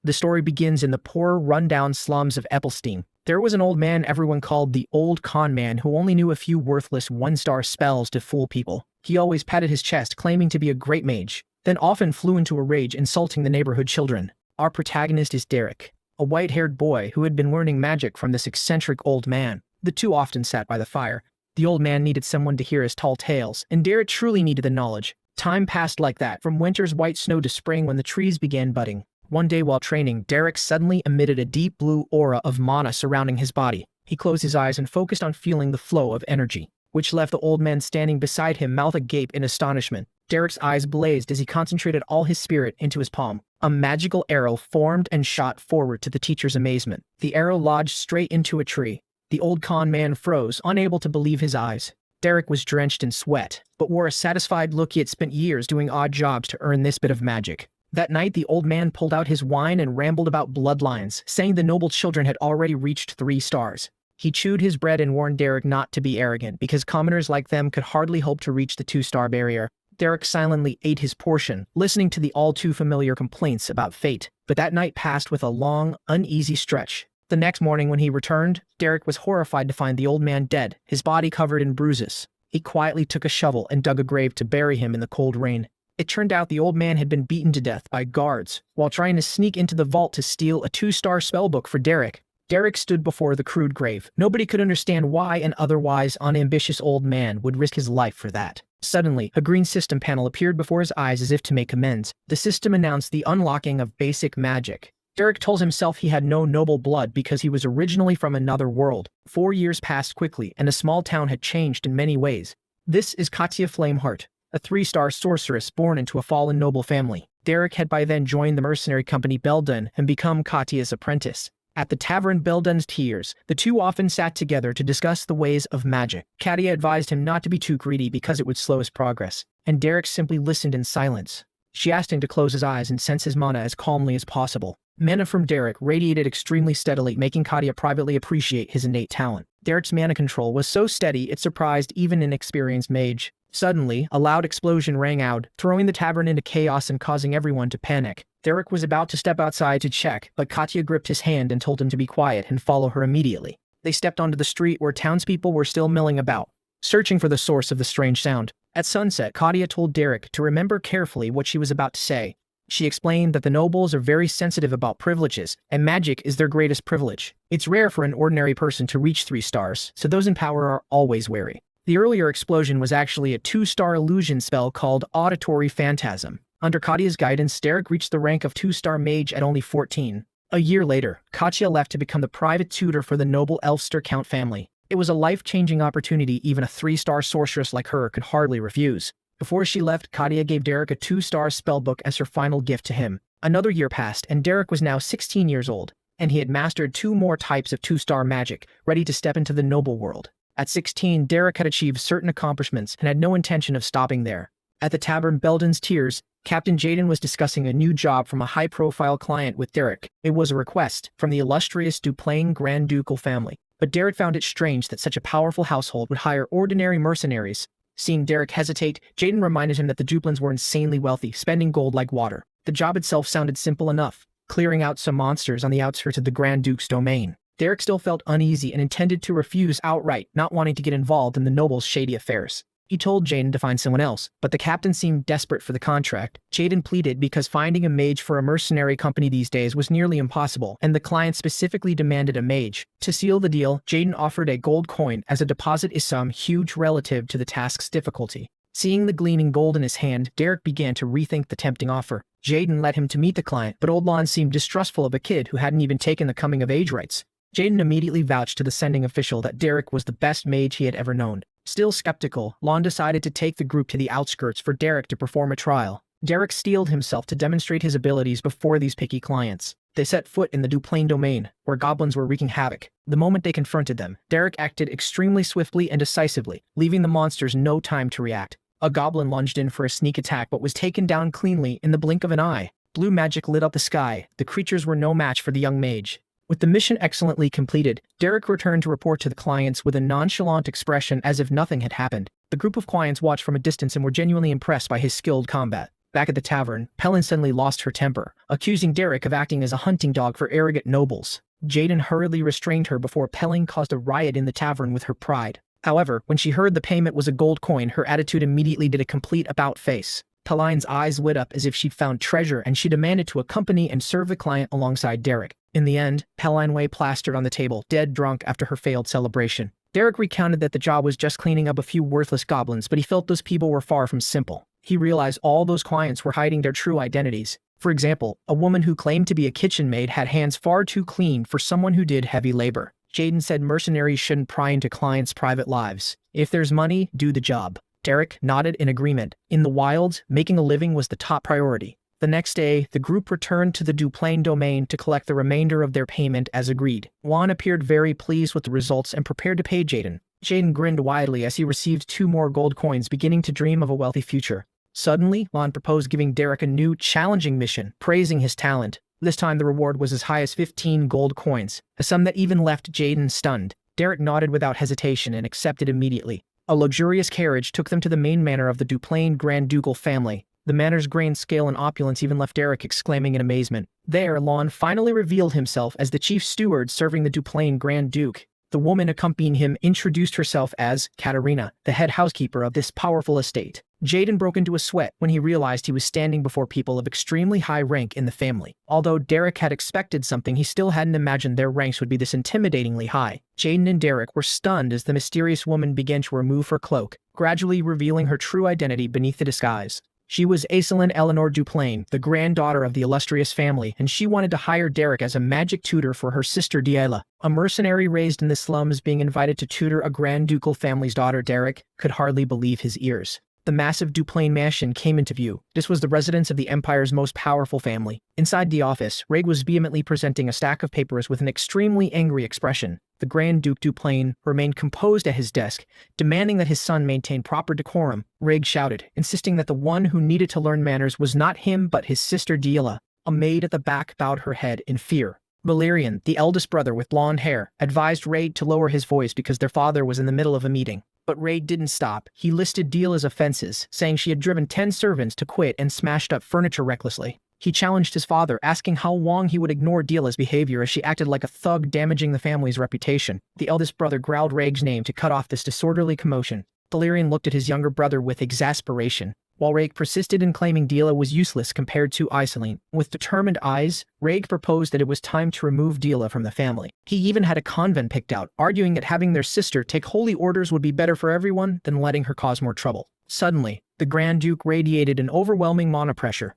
The story begins in the poor, run-down slums of Eppelstein. There was an old man everyone called the Old Con Man who only knew a few worthless one-star spells to fool people. He always patted his chest claiming to be a great mage, then often flew into a rage insulting the neighborhood children. Our protagonist is Derek, a white-haired boy who had been learning magic from this eccentric old man. The two often sat by the fire. The old man needed someone to hear his tall tales, and Derek truly needed the knowledge. Time passed like that, from winter's white snow to spring when the trees began budding. One day while training, Derek suddenly emitted a deep blue aura of mana surrounding his body. He closed his eyes and focused on feeling the flow of energy, which left the old man standing beside him mouth agape in astonishment. Derek's eyes blazed as he concentrated all his spirit into his palm. A magical arrow formed and shot forward to the teacher's amazement. The arrow lodged straight into a tree. The old con man froze, unable to believe his eyes. Derek was drenched in sweat, but wore a satisfied look. He had spent years doing odd jobs to earn this bit of magic. That night, the old man pulled out his wine and rambled about bloodlines, saying the noble children had already reached 3 stars. He chewed his bread and warned Derek not to be arrogant, because commoners like them could hardly hope to reach the 2-star barrier. Derek silently ate his portion, listening to the all-too-familiar complaints about fate. But that night passed with a long, uneasy stretch. The next morning when he returned, Derek was horrified to find the old man dead, his body covered in bruises. He quietly took a shovel and dug a grave to bury him in the cold rain. It turned out the old man had been beaten to death by guards while trying to sneak into the vault to steal a 2-star spellbook for Derek. Derek stood before the crude grave. Nobody could understand why an otherwise unambitious old man would risk his life for that. Suddenly, a green system panel appeared before his eyes as if to make amends. The system announced the unlocking of basic magic. Derek told himself he had no noble blood because he was originally from another world. 4 years passed quickly, and the small town had changed in many ways. This is Katya Flameheart, a 3-star sorceress born into a fallen noble family. Derek had by then joined the mercenary company Belden and become Katya's apprentice. At the tavern Belden's Tears, the two often sat together to discuss the ways of magic. Katya advised him not to be too greedy because it would slow his progress, and Derek simply listened in silence. She asked him to close his eyes and sense his mana as calmly as possible. Mana from Derek radiated extremely steadily, making Katya privately appreciate his innate talent. Derek's mana control was so steady it surprised even an experienced mage. Suddenly, a loud explosion rang out, throwing the tavern into chaos and causing everyone to panic. Derek was about to step outside to check, but Katya gripped his hand and told him to be quiet and follow her immediately. They stepped onto the street where townspeople were still milling about, searching for the source of the strange sound. At sunset, Katya told Derek to remember carefully what she was about to say. She explained that the nobles are very sensitive about privileges, and magic is their greatest privilege. It's rare for an ordinary person to reach 3 stars, so those in power are always wary. The earlier explosion was actually a 2-star illusion spell called Auditory Phantasm. Under Katya's guidance, Derek reached the rank of 2-star mage at only 14. A year later, Katya left to become the private tutor for the noble Elfster Count family. It was a life-changing opportunity even a 3-star sorceress like her could hardly refuse. Before she left, Katya gave Derek a 2-star spellbook as her final gift to him. Another year passed, and Derek was now 16 years old, and he had mastered 2 more types of 2-star magic, ready to step into the noble world. At 16, Derek had achieved certain accomplishments and had no intention of stopping there. At the tavern Belden's Tears, Captain Jaden was discussing a new job from a high-profile client with Derek. It was a request from the illustrious Duplain Grand Ducal family, but Derek found it strange that such a powerful household would hire ordinary mercenaries. Seeing Derek hesitate, Jaden reminded him that the Duplins were insanely wealthy, spending gold like water. The job itself sounded simple enough, clearing out some monsters on the outskirts of the Grand Duke's domain. Derek still felt uneasy and intended to refuse outright, not wanting to get involved in the noble's shady affairs. He told Jaden to find someone else, but the captain seemed desperate for the contract. Jaden pleaded because finding a mage for a mercenary company these days was nearly impossible, and the client specifically demanded a mage. To seal the deal, Jaden offered a gold coin as a deposit, a sum huge relative to the task's difficulty. Seeing the gleaming gold in his hand, Derek began to rethink the tempting offer. Jaden led him to meet the client, but old Lon seemed distrustful of a kid who hadn't even taken the coming-of-age rites. Jaden immediately vouched to the sending official that Derek was the best mage he had ever known. Still skeptical, Lon decided to take the group to the outskirts for Derek to perform a trial. Derek steeled himself to demonstrate his abilities before these picky clients. They set foot in the Duplain domain, where goblins were wreaking havoc. The moment they confronted them, Derek acted extremely swiftly and decisively, leaving the monsters no time to react. A goblin lunged in for a sneak attack but was taken down cleanly in the blink of an eye. Blue magic lit up the sky. The creatures were no match for the young mage. With the mission excellently completed, Derek returned to report to the clients with a nonchalant expression as if nothing had happened. The group of clients watched from a distance and were genuinely impressed by his skilled combat. Back at the tavern, Pelin suddenly lost her temper, accusing Derek of acting as a hunting dog for arrogant nobles. Jaden hurriedly restrained her before Pelin caused a riot in the tavern with her pride. However, when she heard the payment was a gold coin, her attitude immediately did a complete about-face. Pelin's eyes lit up as if she'd found treasure, and she demanded to accompany and serve the client alongside Derek. In the end, Pelin lay plastered on the table, dead drunk after her failed celebration. Derek recounted that the job was just cleaning up a few worthless goblins, but he felt those people were far from simple. He realized all those clients were hiding their true identities. For example, a woman who claimed to be a kitchen maid had hands far too clean for someone who did heavy labor. Jaden said mercenaries shouldn't pry into clients' private lives. If there's money, do the job. Derek nodded in agreement. In the wilds, making a living was the top priority. The next day, the group returned to the Duplain domain to collect the remainder of their payment as agreed. Juan appeared very pleased with the results and prepared to pay Jaden. Jaden grinned widely as he received 2 more gold coins, beginning to dream of a wealthy future. Suddenly, Juan proposed giving Derek a new, challenging mission, praising his talent. This time the reward was as high as 15 gold coins, a sum that even left Jaden stunned. Derek nodded without hesitation and accepted immediately. A luxurious carriage took them to the main manor of the Duplain Grand Ducal family. The manor's grand scale and opulence even left Derek exclaiming in amazement. There, Lon finally revealed himself as the chief steward serving the Duplain Grand Duke. The woman accompanying him introduced herself as Katerina, the head housekeeper of this powerful estate. Jaden broke into a sweat when he realized he was standing before people of extremely high rank in the family. Although Derek had expected something, he still hadn't imagined their ranks would be this intimidatingly high. Jaden and Derek were stunned as the mysterious woman began to remove her cloak, gradually revealing her true identity beneath the disguise. She was Aislinn Eleanor Duplain, the granddaughter of the illustrious family, and she wanted to hire Derek as a magic tutor for her sister Diela. A mercenary raised in the slums being invited to tutor a Grand Ducal family's daughter. Derek could hardly believe his ears. The massive Duplain mansion came into view. This was the residence of the Empire's most powerful family. Inside the office, Reg was vehemently presenting a stack of papers with an extremely angry expression. The Grand Duke Duplain remained composed at his desk, demanding that his son maintain proper decorum. Reg shouted, insisting that the one who needed to learn manners was not him but his sister Diela. A maid at the back bowed her head in fear. Valerian, the eldest brother with blonde hair, advised Reg to lower his voice because their father was in the middle of a meeting. But Ray didn't stop. He listed Diela's offenses, saying she had driven 10 servants to quit and smashed up furniture recklessly. He challenged his father, asking how long he would ignore Diela's behavior as she acted like a thug, damaging the family's reputation. The eldest brother growled Reg's name to cut off this disorderly commotion. Valerian looked at his younger brother with exasperation, while Reg persisted in claiming Diela was useless compared to Aislinn. With determined eyes, Reg proposed that it was time to remove Diela from the family. He even had a convent picked out, arguing that having their sister take holy orders would be better for everyone than letting her cause more trouble. Suddenly, the Grand Duke radiated an overwhelming monopressure,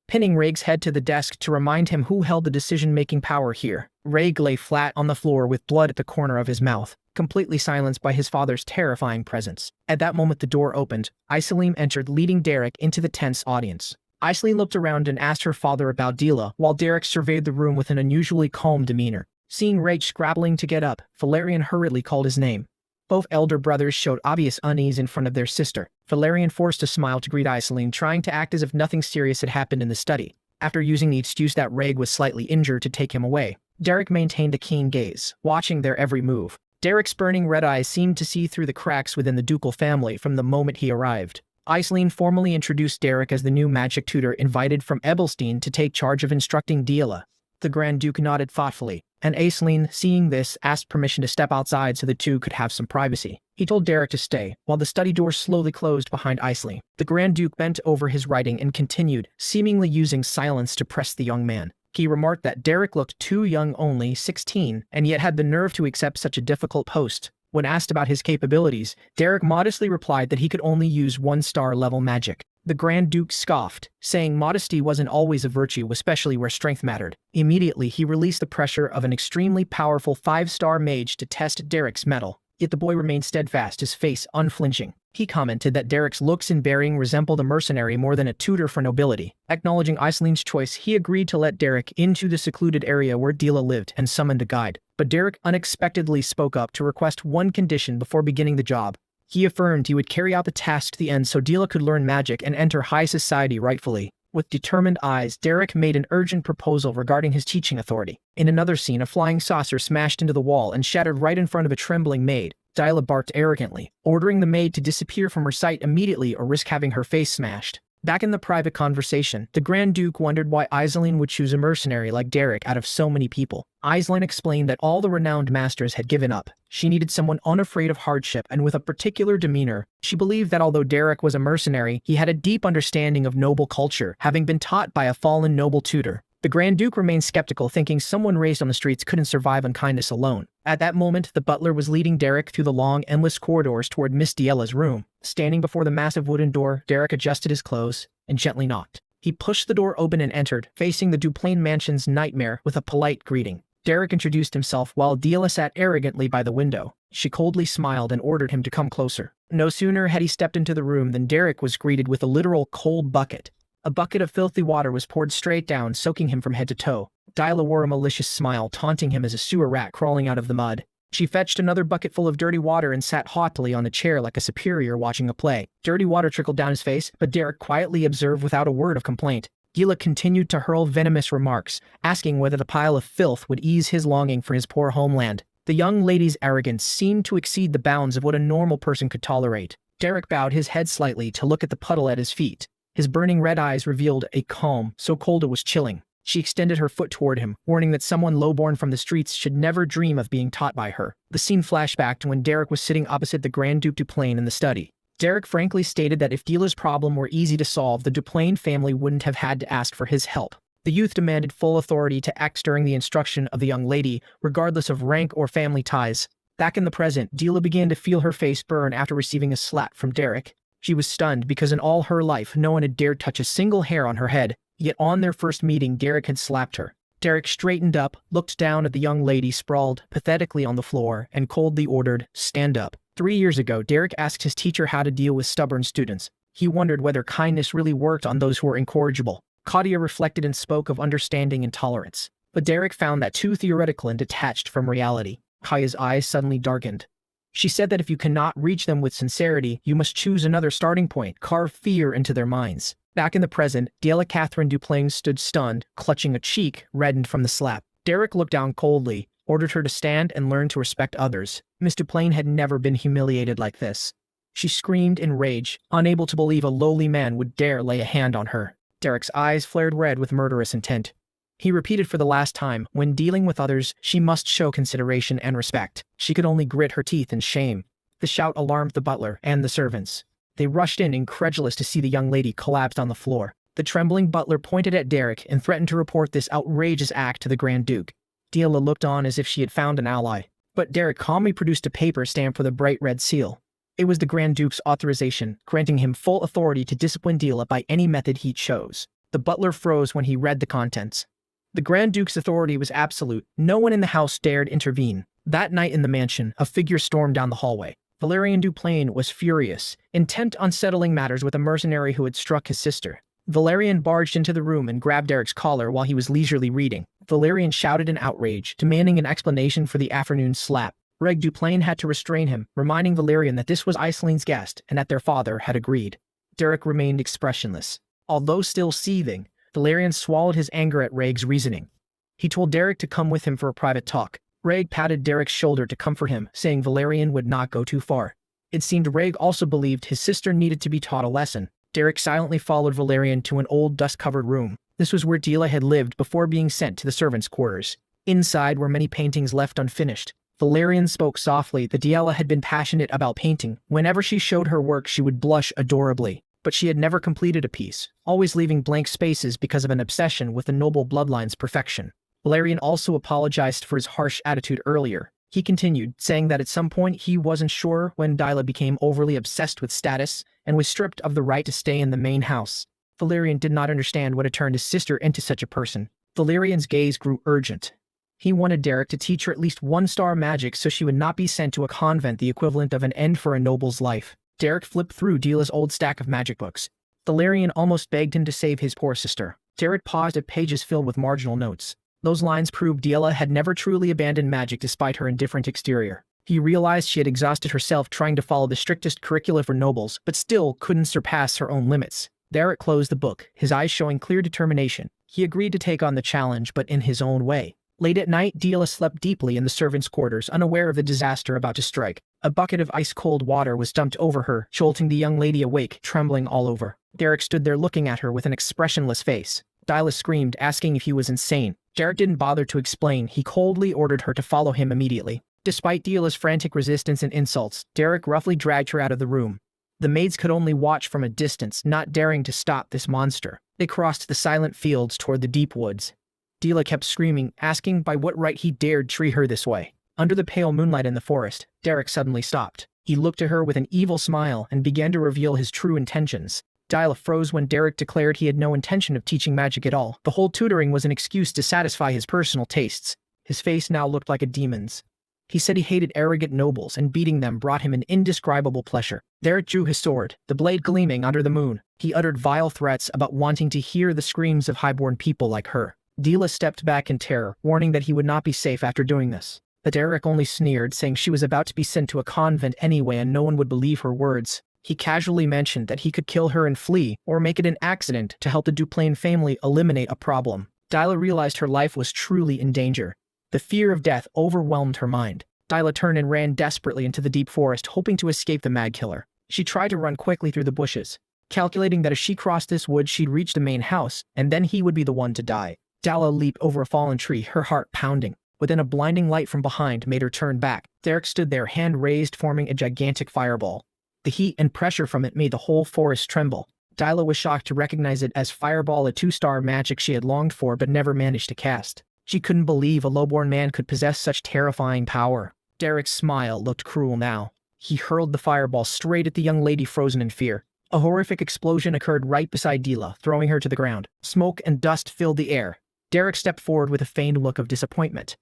pinning Reg's head to the desk to remind him who held the decision-making power here. Reg lay flat on the floor with blood at the corner of his mouth, completely silenced by his father's terrifying presence. At that moment the door opened. Aislinn entered, leading Derek into the tense audience. Aislinn looked around and asked her father about Diela, while Derek surveyed the room with an unusually calm demeanor. Seeing Reg scrabbling to get up, Valerian hurriedly called his name. Both elder brothers showed obvious unease in front of their sister. Valerian forced a smile to greet Aislinn, trying to act as if nothing serious had happened in the study. After using the excuse that Reg was slightly injured to take him away, Derek maintained a keen gaze, watching their every move. Derek's burning red eyes seemed to see through the cracks within the ducal family from the moment he arrived. Aislinn formally introduced Derek as the new magic tutor invited from Ebelstein to take charge of instructing Diela. The Grand Duke nodded thoughtfully, and Aislinn, seeing this, asked permission to step outside so the two could have some privacy. He told Derek to stay, while the study door slowly closed behind Aislinn. The Grand Duke bent over his writing and continued, seemingly using silence to press the young man. He remarked that Derek looked too young, only 16, and yet had the nerve to accept such a difficult post. When asked about his capabilities, Derek modestly replied that he could only use 1-star level magic. The Grand Duke scoffed, saying modesty wasn't always a virtue, especially where strength mattered. Immediately, he released the pressure of an extremely powerful 5-star mage to test Derek's mettle. Yet the boy remained steadfast, his face unflinching. He commented that Derek's looks and bearing resembled a mercenary more than a tutor for nobility. Acknowledging Aislinn's choice, he agreed to let Derek into the secluded area where Diela lived and summoned a guide. But Derek unexpectedly spoke up to request one condition before beginning the job. He affirmed he would carry out the task to the end so Diela could learn magic and enter high society rightfully. With determined eyes, Derek made an urgent proposal regarding his teaching authority. In another scene, a flying saucer smashed into the wall and shattered right in front of a trembling maid. Diela barked arrogantly, ordering the maid to disappear from her sight immediately or risk having her face smashed. Back in the private conversation, the Grand Duke wondered why Aislinn would choose a mercenary like Derek out of so many people. Aislinn explained that all the renowned masters had given up. She needed someone unafraid of hardship and with a particular demeanor. She believed that although Derek was a mercenary, he had a deep understanding of noble culture, having been taught by a fallen noble tutor. The Grand Duke remained skeptical, thinking someone raised on the streets couldn't survive on kindness alone. At that moment, the butler was leading Derek through the long, endless corridors toward Miss Diella's room. Standing before the massive wooden door, Derek adjusted his clothes and gently knocked. He pushed the door open and entered, facing the Duplain mansion's nightmare with a polite greeting. Derek introduced himself while Diella sat arrogantly by the window. She coldly smiled and ordered him to come closer. No sooner had he stepped into the room than Derek was greeted with a literal cold bucket. A bucket of filthy water was poured straight down, soaking him from head to toe. Diella wore a malicious smile, taunting him as a sewer rat crawling out of the mud. She fetched another bucket full of dirty water and sat haughtily on a chair like a superior watching a play. Dirty water trickled down his face, but Derek quietly observed without a word of complaint. Diella continued to hurl venomous remarks, asking whether the pile of filth would ease his longing for his poor homeland. The young lady's arrogance seemed to exceed the bounds of what a normal person could tolerate. Derek bowed his head slightly to look at the puddle at his feet. His burning red eyes revealed a calm so cold it was chilling. She extended her foot toward him, warning that someone lowborn from the streets should never dream of being taught by her. The scene flashbacked to when Derek was sitting opposite the Grand Duke Duplain in the study. Derek frankly stated that if Diella's problem were easy to solve, the Duplain family wouldn't have had to ask for his help. The youth demanded full authority to act during the instruction of the young lady, regardless of rank or family ties. Back in the present, Diella began to feel her face burn after receiving a slap from Derek. She was stunned because in all her life, no one had dared touch a single hair on her head. Yet on their first meeting, Derek had slapped her. Derek straightened up, looked down at the young lady sprawled pathetically on the floor, and coldly ordered, "Stand up." 3 years ago, Derek asked his teacher how to deal with stubborn students. He wondered whether kindness really worked on those who were incorrigible. Claudia reflected and spoke of understanding and tolerance. But Derek found that too theoretical and detached from reality. Kaya's eyes suddenly darkened. She said that if you cannot reach them with sincerity, you must choose another starting point, carve fear into their minds. Back in the present, Diella Catherine Duplain stood stunned, clutching a cheek reddened from the slap. Derek looked down coldly, ordered her to stand and learn to respect others. Miss Duplain had never been humiliated like this. She screamed in rage, unable to believe a lowly man would dare lay a hand on her. Derek's eyes flared red with murderous intent. He repeated for the last time, when dealing with others, she must show consideration and respect. She could only grit her teeth in shame. The shout alarmed the butler and the servants. They rushed in, incredulous to see the young lady collapsed on the floor. The trembling butler pointed at Derek and threatened to report this outrageous act to the Grand Duke. Diella looked on as if she had found an ally. But Derek calmly produced a paper stamped with a bright red seal. It was the Grand Duke's authorization, granting him full authority to discipline Diella by any method he chose. The butler froze when he read the contents. The Grand Duke's authority was absolute. No one in the house dared intervene. That night in the mansion, a figure stormed down the hallway. Valerian Duplain was furious, intent on settling matters with a mercenary who had struck his sister. Valerian barged into the room and grabbed Derek's collar while he was leisurely reading. Valerian shouted in outrage, demanding an explanation for the afternoon slap. Reg Duplain had to restrain him, reminding Valerian that this was Aislinn's guest and that their father had agreed. Derek remained expressionless. Although still seething, Valerian swallowed his anger at Reg's reasoning. He told Derek to come with him for a private talk. Reg patted Derek's shoulder to comfort him, saying Valerian would not go too far. It seemed Reg also believed his sister needed to be taught a lesson. Derek silently followed Valerian to an old dust-covered room. This was where Diella had lived before being sent to the servants' quarters. Inside were many paintings left unfinished. Valerian spoke softly that Diella had been passionate about painting. Whenever she showed her work, she would blush adorably. But she had never completed a piece, always leaving blank spaces because of an obsession with the noble bloodline's perfection. Valerian also apologized for his harsh attitude earlier. He continued, saying that at some point he wasn't sure when Diella became overly obsessed with status and was stripped of the right to stay in the main house. Valerian did not understand what had turned his sister into such a person. Valerian's gaze grew urgent. He wanted Derek to teach her at least 1-star magic so she would not be sent to a convent, the equivalent of an end for a noble's life. Derek flipped through Diella's old stack of magic books. Valerian almost begged him to save his poor sister. Derek paused at pages filled with marginal notes. Those lines proved Diella had never truly abandoned magic despite her indifferent exterior. He realized she had exhausted herself trying to follow the strictest curricula for nobles, but still couldn't surpass her own limits. Derek closed the book, his eyes showing clear determination. He agreed to take on the challenge, but in his own way. Late at night, Diella slept deeply in the servants' quarters, unaware of the disaster about to strike. A bucket of ice-cold water was dumped over her, jolting the young lady awake, trembling all over. Derek stood there looking at her with an expressionless face. Dyla screamed, asking if he was insane. Derek didn't bother to explain. He coldly ordered her to follow him immediately. Despite Dyla's frantic resistance and insults, Derek roughly dragged her out of the room. The maids could only watch from a distance, not daring to stop this monster. They crossed the silent fields toward the deep woods. Dyla kept screaming, asking by what right he dared treat her this way. Under the pale moonlight in the forest, Derek suddenly stopped. He looked at her with an evil smile and began to reveal his true intentions. Dyla froze when Derek declared he had no intention of teaching magic at all. The whole tutoring was an excuse to satisfy his personal tastes. His face now looked like a demon's. He said he hated arrogant nobles, and beating them brought him an indescribable pleasure. Derek drew his sword, the blade gleaming under the moon. He uttered vile threats about wanting to hear the screams of highborn people like her. Dyla stepped back in terror, warning that he would not be safe after doing this. But Derek only sneered, saying she was about to be sent to a convent anyway and no one would believe her words. He casually mentioned that he could kill her and flee, or make it an accident to help the Duplain family eliminate a problem. Dyla realized her life was truly in danger. The fear of death overwhelmed her mind. Dyla turned and ran desperately into the deep forest, hoping to escape the mad killer. She tried to run quickly through the bushes, calculating that if she crossed this wood she'd reach the main house, and then he would be the one to die. Dyla leaped over a fallen tree, her heart pounding. But then a blinding light from behind made her turn back. Derek stood there, hand raised, forming a gigantic fireball. The heat and pressure from it made the whole forest tremble. Dyla was shocked to recognize it as Fireball, a 2-star magic she had longed for but never managed to cast. She couldn't believe a lowborn man could possess such terrifying power. Derek's smile looked cruel now. He hurled the fireball straight at the young lady, frozen in fear. A horrific explosion occurred right beside Dyla, throwing her to the ground. Smoke and dust filled the air. Derek stepped forward with a feigned look of disappointment.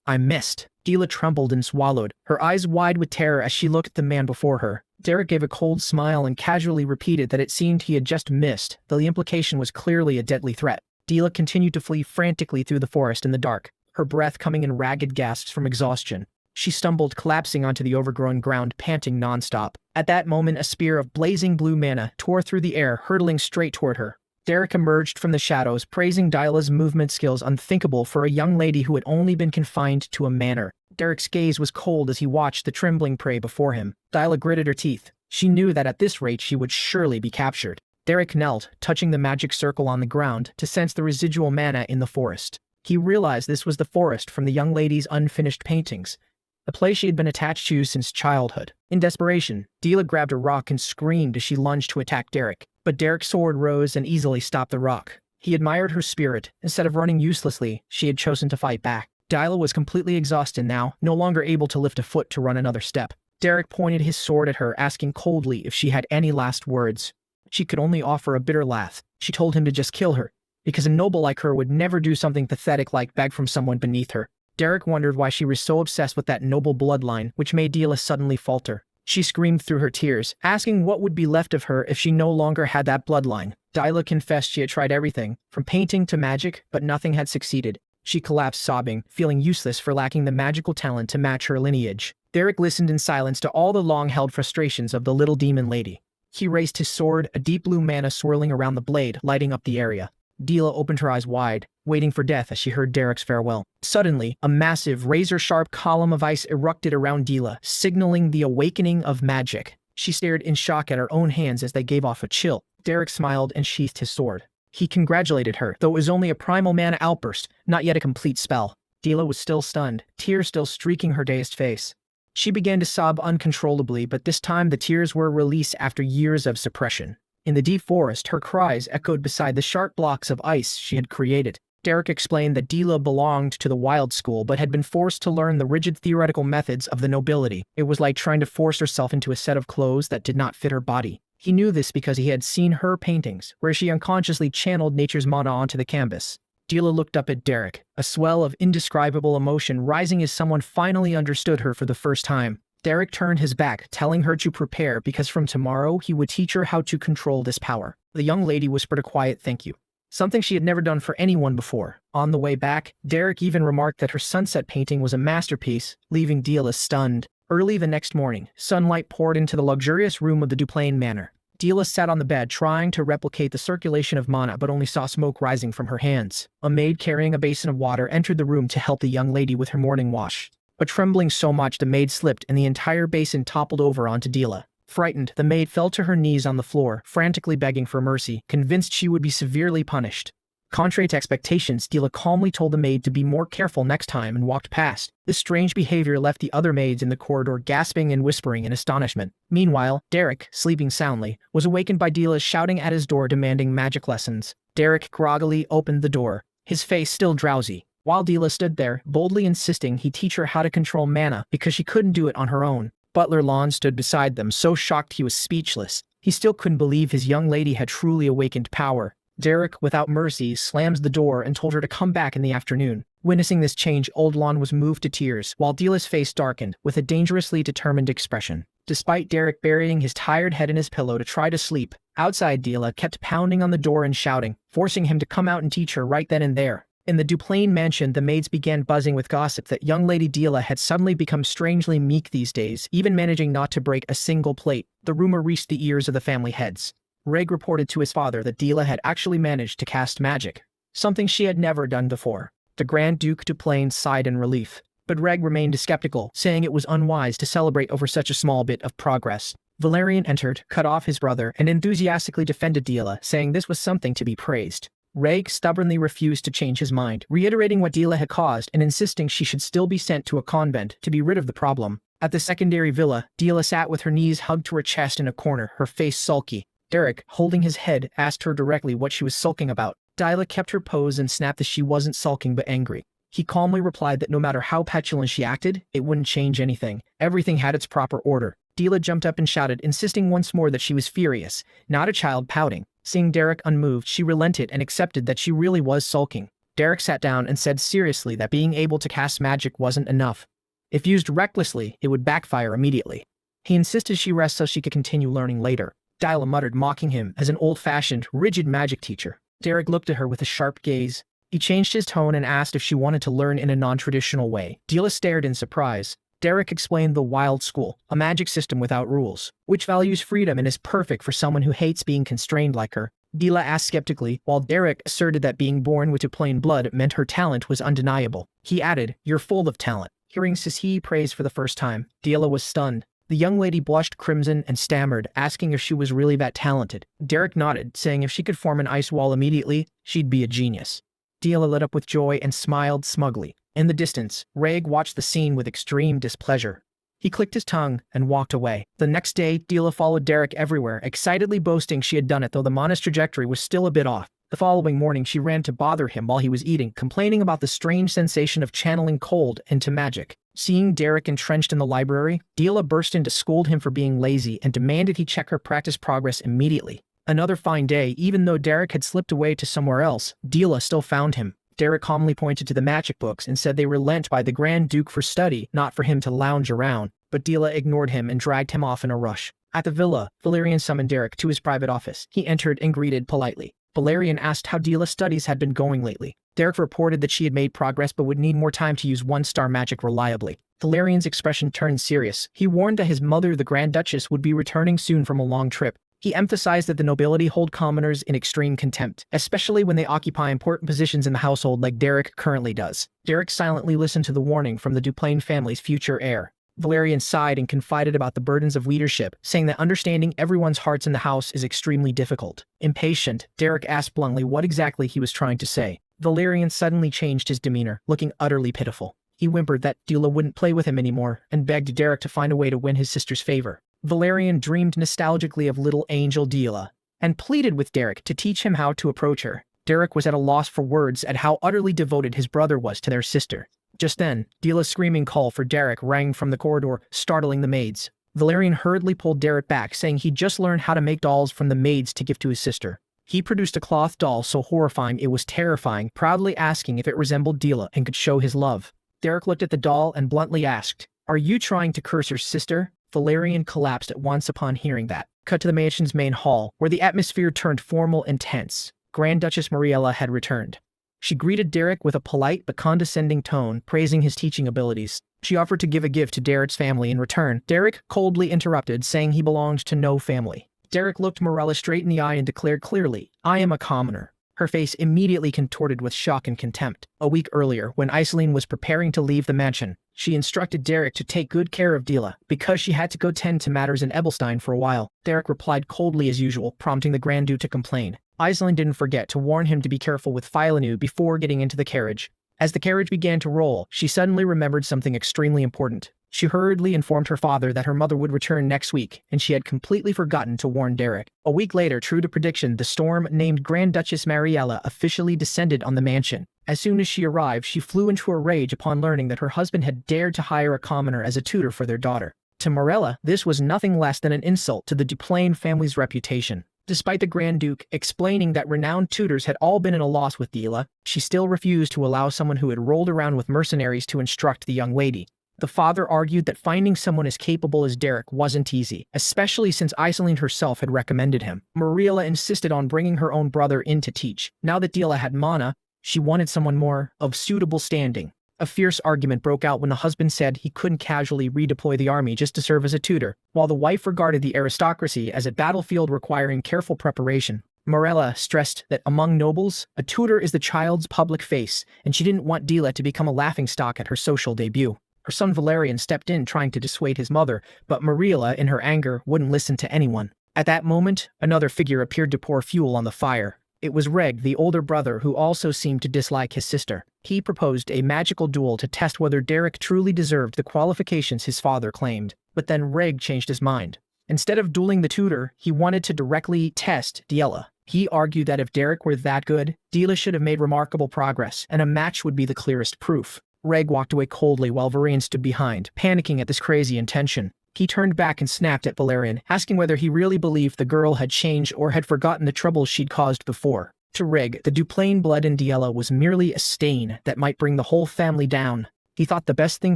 I missed. Dyla trembled and swallowed, her eyes wide with terror as she looked at the man before her. Derek gave a cold smile and casually repeated that it seemed he had just missed, though the implication was clearly a deadly threat. Dyla continued to flee frantically through the forest in the dark, her breath coming in ragged gasps from exhaustion. She stumbled, collapsing onto the overgrown ground, panting nonstop. At that moment, a spear of blazing blue mana tore through the air, hurtling straight toward her. Derek emerged from the shadows, praising Dyla's movement skills, unthinkable for a young lady who had only been confined to a manor. Derek's gaze was cold as he watched the trembling prey before him. Dyla gritted her teeth. She knew that at this rate she would surely be captured. Derek knelt, touching the magic circle on the ground to sense the residual mana in the forest. He realized this was the forest from the young lady's unfinished paintings, a place she had been attached to since childhood. In desperation, Dyla grabbed a rock and screamed as she lunged to attack Derek. But Derek's sword rose and easily stopped the rock. He admired her spirit. Instead of running uselessly, she had chosen to fight back. Dyla was completely exhausted now, no longer able to lift a foot to run another step. Derek pointed his sword at her, asking coldly if she had any last words. She could only offer a bitter laugh. She told him to just kill her, because a noble like her would never do something pathetic like beg from someone beneath her. Derek wondered why she was so obsessed with that noble bloodline, which made Dyla suddenly falter. She screamed through her tears, asking what would be left of her if she no longer had that bloodline. Dyla confessed she had tried everything, from painting to magic, but nothing had succeeded. She collapsed sobbing, feeling useless for lacking the magical talent to match her lineage. Derek listened in silence to all the long-held frustrations of the little demon lady. He raised his sword, a deep blue mana swirling around the blade, lighting up the area. Dyla opened her eyes wide, waiting for death as she heard Derek's farewell. Suddenly, a massive, razor-sharp column of ice erupted around Dyla, signaling the awakening of magic. She stared in shock at her own hands as they gave off a chill. Derek smiled and sheathed his sword. He congratulated her, though it was only a primal mana outburst, not yet a complete spell. Dyla was still stunned, tears still streaking her dazed face. She began to sob uncontrollably, but this time the tears were released after years of suppression. In the deep forest, her cries echoed beside the sharp blocks of ice she had created. Derek explained that Dyla belonged to the wild school but had been forced to learn the rigid theoretical methods of the nobility. It was like trying to force herself into a set of clothes that did not fit her body. He knew this because he had seen her paintings, where she unconsciously channeled nature's mana onto the canvas. Dyla looked up at Derek, a swell of indescribable emotion rising as someone finally understood her for the first time. Derek turned his back, telling her to prepare because from tomorrow he would teach her how to control this power. The young lady whispered a quiet thank you, something she had never done for anyone before. On the way back, Derek even remarked that her sunset painting was a masterpiece, leaving Dyla stunned. Early the next morning, sunlight poured into the luxurious room of the Duplain Manor. Dyla sat on the bed trying to replicate the circulation of mana but only saw smoke rising from her hands. A maid carrying a basin of water entered the room to help the young lady with her morning wash. But trembling so much the maid slipped and the entire basin toppled over onto Dyla. Frightened, the maid fell to her knees on the floor, frantically begging for mercy, convinced she would be severely punished. Contrary to expectations, Dila calmly told the maid to be more careful next time and walked past. This strange behavior left the other maids in the corridor gasping and whispering in astonishment. Meanwhile, Derek, sleeping soundly, was awakened by Dila shouting at his door demanding magic lessons. Derek groggily opened the door, his face still drowsy, while Dila stood there, boldly insisting he teach her how to control mana because she couldn't do it on her own. Butler Lon stood beside them, so shocked he was speechless. He still couldn't believe his young lady had truly awakened power. Derek, without mercy, slams the door and told her to come back in the afternoon. Witnessing this change, old Lon was moved to tears, while Dila's face darkened, with a dangerously determined expression. Despite Derek burying his tired head in his pillow to try to sleep, outside Dila kept pounding on the door and shouting, forcing him to come out and teach her right then and there. In the Duplain mansion, the maids began buzzing with gossip that young Lady Dila had suddenly become strangely meek these days, even managing not to break a single plate. The rumor reached the ears of the family heads. Reg reported to his father that Dila had actually managed to cast magic, something she had never done before. The Grand Duke Duplain sighed in relief, but Reg remained skeptical, saying it was unwise to celebrate over such a small bit of progress. Valerian entered, cut off his brother, and enthusiastically defended Dila, saying this was something to be praised. Reg stubbornly refused to change his mind, reiterating what Dila had caused and insisting she should still be sent to a convent to be rid of the problem. At the secondary villa, Dila sat with her knees hugged to her chest in a corner, her face sulky. Derek, holding his head, asked her directly what she was sulking about. Dila kept her pose and snapped that she wasn't sulking but angry. He calmly replied that no matter how petulant she acted, it wouldn't change anything. Everything had its proper order. Dila jumped up and shouted, insisting once more that she was furious, not a child pouting. Seeing Derek unmoved, she relented and accepted that she really was sulking. Derek sat down and said seriously that being able to cast magic wasn't enough. If used recklessly, it would backfire immediately. He insisted she rest so she could continue learning later. Dila muttered, mocking him as an old-fashioned, rigid magic teacher. Derek looked at her with a sharp gaze. He changed his tone and asked if she wanted to learn in a non-traditional way. Dila stared in surprise. Derek explained the Wild School, a magic system without rules, which values freedom and is perfect for someone who hates being constrained like her. Dila asked skeptically, while Derek asserted that being born with Duplain blood meant her talent was undeniable. He added, "You're full of talent." Hearing Sisi praised for the first time, Dila was stunned. The young lady blushed crimson and stammered, asking if she was really that talented. Derek nodded, saying if she could form an ice wall immediately, she'd be a genius. Dila lit up with joy and smiled smugly. In the distance, Reg watched the scene with extreme displeasure. He clicked his tongue and walked away. The next day, Dila followed Derek everywhere, excitedly boasting she had done it, though the Mana's trajectory was still a bit off. The following morning, she ran to bother him while he was eating, complaining about the strange sensation of channeling cold into magic. Seeing Derek entrenched in the library, Dila burst in to scold him for being lazy and demanded he check her practice progress immediately. Another fine day, even though Derek had slipped away to somewhere else, Dila still found him. Derek calmly pointed to the magic books and said they were lent by the Grand Duke for study, not for him to lounge around. But Dila ignored him and dragged him off in a rush. At the villa, Valerian summoned Derek to his private office. He entered and greeted politely. Valerian asked how Dila's studies had been going lately. Derek reported that she had made progress but would need more time to use one-star magic reliably. Valerian's expression turned serious. He warned that his mother, the Grand Duchess, would be returning soon from a long trip. He emphasized that the nobility hold commoners in extreme contempt, especially when they occupy important positions in the household like Derek currently does. Derek silently listened to the warning from the Duplain family's future heir. Valerian sighed and confided about the burdens of leadership, saying that understanding everyone's hearts in the house is extremely difficult. Impatient, Derek asked bluntly what exactly he was trying to say. Valerian suddenly changed his demeanor, looking utterly pitiful. He whimpered that Dila wouldn't play with him anymore, and begged Derek to find a way to win his sister's favor. Valerian dreamed nostalgically of little angel Dila, and pleaded with Derek to teach him how to approach her. Derek was at a loss for words at how utterly devoted his brother was to their sister. Just then, Dila's screaming call for Derek rang from the corridor, startling the maids. Valerian hurriedly pulled Derek back, saying he'd just learned how to make dolls from the maids to give to his sister. He produced a cloth doll so horrifying it was terrifying, proudly asking if it resembled Dila and could show his love. Derek looked at the doll and bluntly asked, "Are you trying to curse your sister?" Valerian collapsed at once upon hearing that. Cut to the mansion's main hall, where the atmosphere turned formal and tense. Grand Duchess Mariella had returned. She greeted Derek with a polite but condescending tone, praising his teaching abilities. She offered to give a gift to Derek's family in return. Derek coldly interrupted, saying he belonged to no family. Derek looked Marella straight in the eye and declared clearly, "I am a commoner." Her face immediately contorted with shock and contempt. A week earlier, when Iseline was preparing to leave the mansion, She instructed Derek to take good care of Dila, because she had to go tend to matters in Ebelstein for a while. Derek replied coldly as usual, prompting the Grand Duke to complain. Iselin didn't forget to warn him to be careful with Philanu before getting into the carriage. As the carriage began to roll, she suddenly remembered something extremely important. She hurriedly informed her father that her mother would return next week, and she had completely forgotten to warn Derek. A week later, true to prediction, the storm named Grand Duchess Mariella officially descended on the mansion. As soon as she arrived, she flew into a rage upon learning that her husband had dared to hire a commoner as a tutor for their daughter. To Marella, this was nothing less than an insult to the Duplain family's reputation. Despite the Grand Duke explaining that renowned tutors had all been at a loss with Dila, she still refused to allow someone who had rolled around with mercenaries to instruct the young lady. The father argued that finding someone as capable as Derek wasn't easy, especially since Iselin herself had recommended him. Mariella insisted on bringing her own brother in to teach. Now that Dila had mana, she wanted someone more of suitable standing. A fierce argument broke out when the husband said he couldn't casually redeploy the army just to serve as a tutor, while the wife regarded the aristocracy as a battlefield requiring careful preparation. Marella stressed that among nobles, a tutor is the child's public face, and she didn't want Dila to become a laughingstock at her social debut. Her son Valerian stepped in trying to dissuade his mother, but Mariella, in her anger, wouldn't listen to anyone. At that moment, another figure appeared to pour fuel on the fire. It was Reg, the older brother, who also seemed to dislike his sister. He proposed a magical duel to test whether Derek truly deserved the qualifications his father claimed. But then Reg changed his mind. Instead of dueling the tutor, he wanted to directly test Dila. He argued that if Derek were that good, Dila should have made remarkable progress, and a match would be the clearest proof. Reg walked away coldly while Valerian stood behind, panicking at this crazy intention. He turned back and snapped at Valerian, asking whether he really believed the girl had changed or had forgotten the troubles she'd caused before. To Reg, the Duplain blood in Dila was merely a stain that might bring the whole family down. He thought the best thing